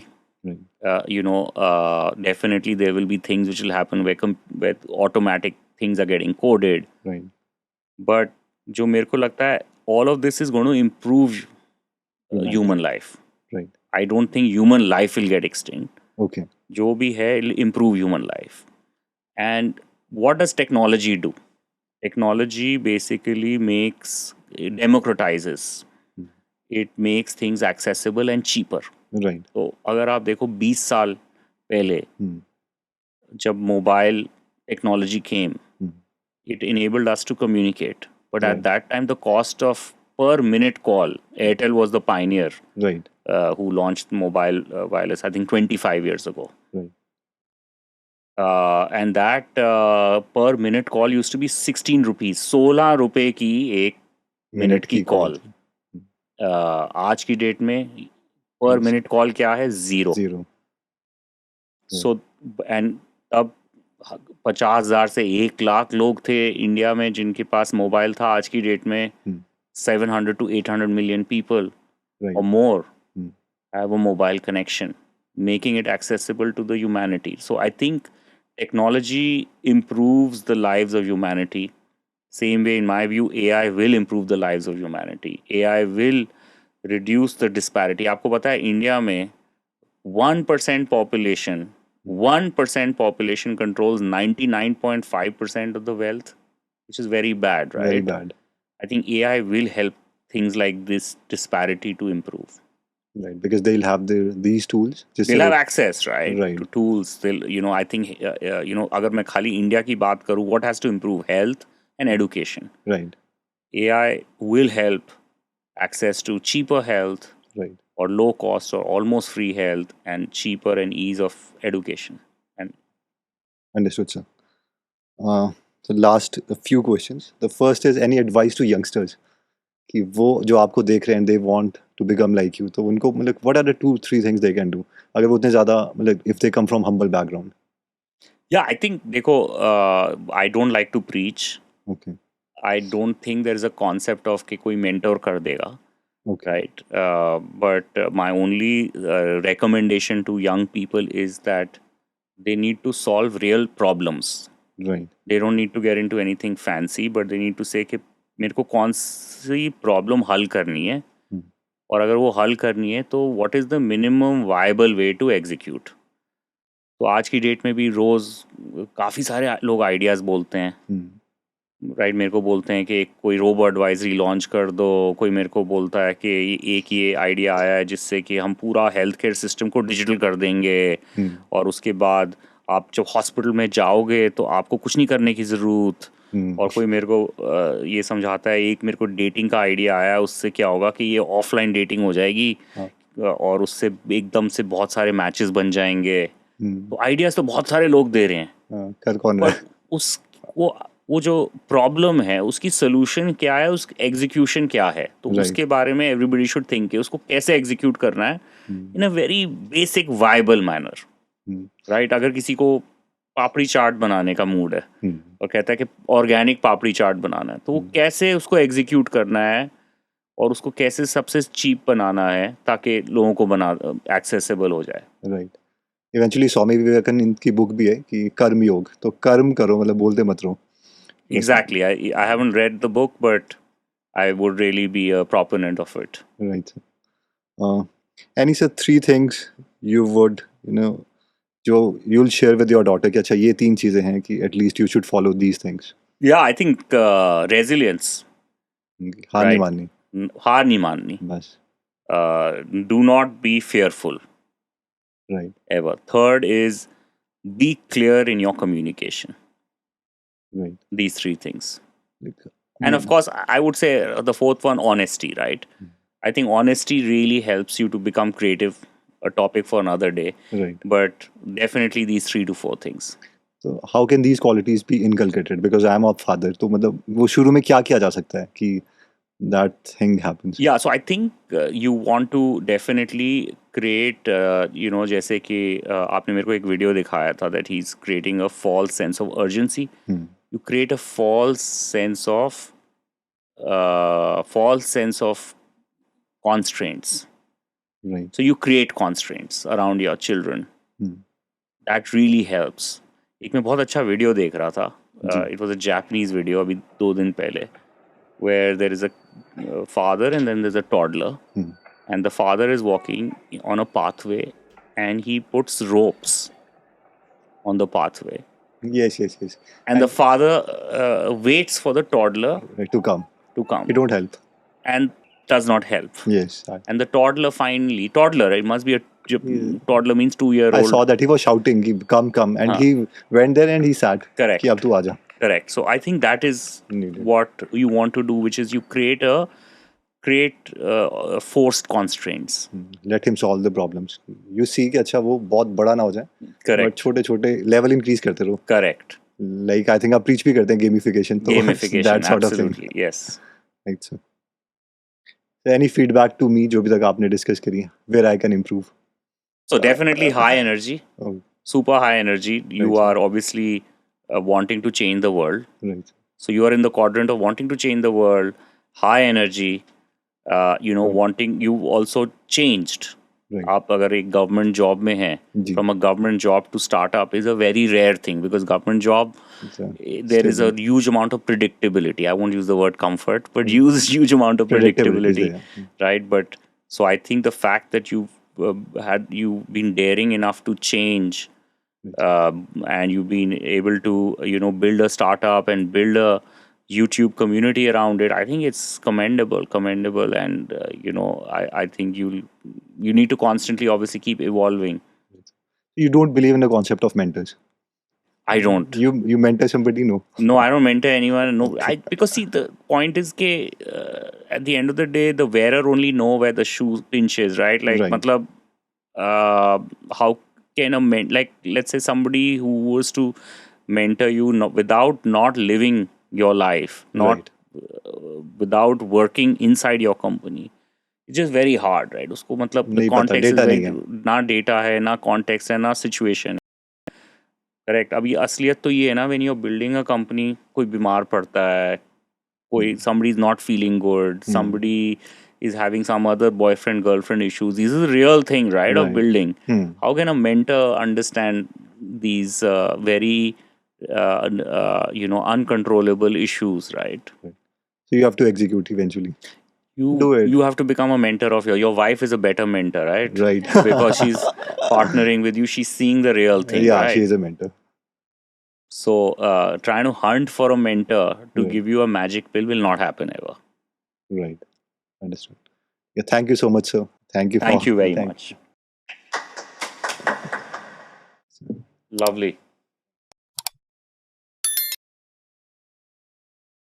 Speaker 2: definitely there will be things which will happen where automatic things are getting coded.
Speaker 4: Right.
Speaker 2: But जो मेरे को लगता है, all of this is going to improve human life.
Speaker 4: Right.
Speaker 2: I don't think human life will get extinct.
Speaker 4: Okay.
Speaker 2: जो भी है, it'll improve human life. And what does technology do? Technology basically democratizes. It makes things accessible and cheaper.
Speaker 4: Right.
Speaker 2: तो अगर आप देखो 20 साल पहले जब mobile technology came, it enabled us to communicate. But at that time, the cost of per minute call, Airtel was the pioneer,
Speaker 4: Right.
Speaker 2: Who launched mobile wireless, I think 25 years ago.
Speaker 4: Right.
Speaker 2: And that per minute call used to be 16 rupees, 16 रुपए की एक minute की call. आज की date में पर minute call क्या है? ज़ीरो। सो एंड तब 50,000 से 1 लाख लोग थे इंडिया में जिनके पास मोबाइल था। आज की डेट में 700 to 800 million people or more have a mobile connection, making it accessible to the humanity. So I think technology improves the lives of humanity. Same way, in my view, AI will improve the lives of humanity. AI will reduce the disparity. आपको पता है India में 1% population controls 99.5% of the wealth, which is very bad, right?
Speaker 4: Very bad.
Speaker 2: I think AI will help things like this disparity to improve.
Speaker 4: Right, because they'll have these tools.
Speaker 2: They'll have access, right?
Speaker 4: Right.
Speaker 2: To tools. They'll, I think, अगर मैं खाली India की बात करूँ, what has to improve? Health and education.
Speaker 4: Right.
Speaker 2: AI will help access to cheaper health,
Speaker 4: Right.
Speaker 2: or low cost or almost free health and cheaper and ease of education. And
Speaker 4: Understood, sir. So last a few questions. The first is any advice to youngsters कि वो जो आपको देख रहे हैं they want to become like you, तो उनको मतलब what are the 2-3 things they can do अगर वो उतने ज़्यादा मतलब if they come from humble background?
Speaker 2: yeah, I think देखो, I don't like to preach.
Speaker 4: Okay.
Speaker 2: I don't think there is a concept of कि कोई mentor कर देगा.
Speaker 4: Okay.
Speaker 2: Right. But my only recommendation to young people is that they need to solve real problems.
Speaker 4: Right.
Speaker 2: They don't need to get into anything fancy, but they need to say कि मेरे को कौन सी problem हल करनी है, और अगर वो हल करनी है तो what is the minimum viable way to execute. तो आज की डेट में भी रोज़ काफ़ी सारे लोग आइडियाज़ बोलते हैं. राइट, मेरे को बोलते हैं कि कोई रोबो एडवाइजरी लॉन्च कर दो, कोई मेरे को बोलता है कि एक ये आइडिया आया है जिससे कि हम पूरा हेल्थ केयर सिस्टम को डिजिटल कर देंगे, और उसके बाद आप जब हॉस्पिटल में जाओगे तो आपको कुछ नहीं करने की ज़रूरत. और कोई मेरे को ये समझाता है, एक मेरे को डेटिंग का आइडिया आया, उससे क्या होगा कि ये ऑफलाइन डेटिंग हो जाएगी और उससे एकदम से बहुत सारे मैचेस बन जाएंगे. तो आइडियाज़ तो बहुत सारे लोग दे रहे हैं,
Speaker 4: कर कौन रहा है?
Speaker 2: उस वो जो प्रॉब्लम है उसकी सोल्यूशन क्या है, उसकी एग्जीक्यूशन क्या है, तो उसके बारे में एवरीबडी शुड थिंक कि उसको कैसे एग्जीक्यूट करना है in a very basic viable manner. Right, अगर किसी को पापड़ी चाट बनाने का मूड है और कहता है कि ऑर्गेनिक पापड़ी चाट बनाना है, तो वो कैसे उसको एग्जीक्यूट करना है और उसको कैसे सबसे चीप बनाना है ताकि लोगों को एक्सेसिबल हो जाए.
Speaker 4: राइट. इवेंचुअली स्वामी विवेकानंद की बुक भी है कि कर्म योग, तो कर्म करो, मतलब बोलते मत रहो.
Speaker 2: Exactly. I haven't read the book, but I would really be a proponent of it.
Speaker 4: Right. Any sir 3 things you would जो you'll share with your daughter कि अच्छा ये 3 चीजें हैं कि at least you should follow these things.
Speaker 2: Yeah, I think resilience.
Speaker 4: हार नहीं माननी.
Speaker 2: हार नहीं माननी.
Speaker 4: बस.
Speaker 2: Do not be fearful.
Speaker 4: Right.
Speaker 2: Ever. Third is be clear in your communication.
Speaker 4: Right.
Speaker 2: These 3 things. And of course, I would say the 4th one, honesty, right? I think honesty really helps you to become creative, a topic for another day.
Speaker 4: Right.
Speaker 2: But definitely these 3 to 4 things.
Speaker 4: So how can these qualities be inculcated? Because I am a father, तो मतलब वो शुरू में क्या किया जा सकता है कि that thing happens?
Speaker 2: Yeah, so I think you want to definitely create, जैसे कि आपने मेरे को एक वीडियो दिखाया था that he's creating a false sense of urgency. You create a false sense of constraints.
Speaker 4: Right.
Speaker 2: So you create constraints around your children. That really helps. एक मैं बहुत अच्छा वीडियो देख रहा था. It was a Japanese video अभी 2 दिन पहले, where there is a father and then there's a toddler, and the father is walking on a pathway and he puts ropes on the pathway.
Speaker 4: Yes.
Speaker 2: And the father waits for the toddler
Speaker 4: to come. He don't help.
Speaker 2: And does not help.
Speaker 4: Yes.
Speaker 2: And the toddler finally, it must be a toddler means 2-year-old.
Speaker 4: I saw that he was shouting, come, and he went there and he sat.
Speaker 2: Correct.
Speaker 4: कि अब तू आजा.
Speaker 2: Correct. So I think that is what you want to do, which is you create forced constraints.
Speaker 4: Let him solve the problems. You see कि अच्छा वो बहुत बड़ा ना हो जाए.
Speaker 2: Correct.
Speaker 4: But छोटे-छोटे level increase करते रहो.
Speaker 2: Correct.
Speaker 4: Like I think आप preach भी करते हैं gamification. तो
Speaker 2: Gamification,
Speaker 4: that sort
Speaker 2: absolutely.
Speaker 4: of thing.
Speaker 2: Yes.
Speaker 4: Right, sir. Any feedback to me जो भी तक आपने discuss करी है, where I can improve?
Speaker 2: So definitely high energy, super high energy. You
Speaker 4: Right.
Speaker 2: are obviously wanting to change the world.
Speaker 4: Right.
Speaker 2: So you are in the quadrant of wanting to change the world, high energy. Wanting, you also changed.
Speaker 4: Right.
Speaker 2: आप अगर एक government job में हैं, from a government job to startup is a very rare thing, because government job there is a huge amount of predictability. I won't use the word comfort, but use huge amount of predictability, right? But so I think the fact that you've been daring enough to change, and you've been able to build a startup and build a YouTube community around it, I think it's commendable, and I think you need to constantly obviously keep evolving.
Speaker 4: You don't believe in the concept of mentors?
Speaker 2: I don't.
Speaker 4: You mentor somebody? No.
Speaker 2: No, I don't mentor anyone. No, because see, the point is that at the end of the day, the wearer only know where the shoe pinches, right? Like,
Speaker 4: Right.
Speaker 2: matlab, how can a like, let's say somebody who was to mentor you without not living your life, not without working inside your company. It's just very hard, right? उसको मतलब the
Speaker 4: नहीं पता,
Speaker 2: context is
Speaker 4: data
Speaker 2: very,
Speaker 4: नहीं है.
Speaker 2: ना data है, ना context है, ना situation. करेक्ट. अभी असलियत तो ये है ना, when you are building a company, कोई बीमार पड़ता है, कोई somebody is not feeling good, somebody is having some other boyfriend girlfriend issues. This is a real thing, right, of
Speaker 4: Right.
Speaker 2: building.
Speaker 4: Hmm.
Speaker 2: How can a mentor understand these very uncontrollable issues, right?
Speaker 4: So you have to execute eventually. Do it.
Speaker 2: You have to become a mentor of your wife is a better mentor, right?
Speaker 4: Right.
Speaker 2: Because she's partnering with you, she's seeing the real thing,
Speaker 4: Yeah,
Speaker 2: right?
Speaker 4: she is a mentor.
Speaker 2: So trying to hunt for a mentor to
Speaker 4: Right.
Speaker 2: give you a magic pill will not happen ever.
Speaker 4: Right. Understood. Yeah, thank you so much, sir. Thank you.
Speaker 2: Thank you very
Speaker 4: thank
Speaker 2: much. Lovely.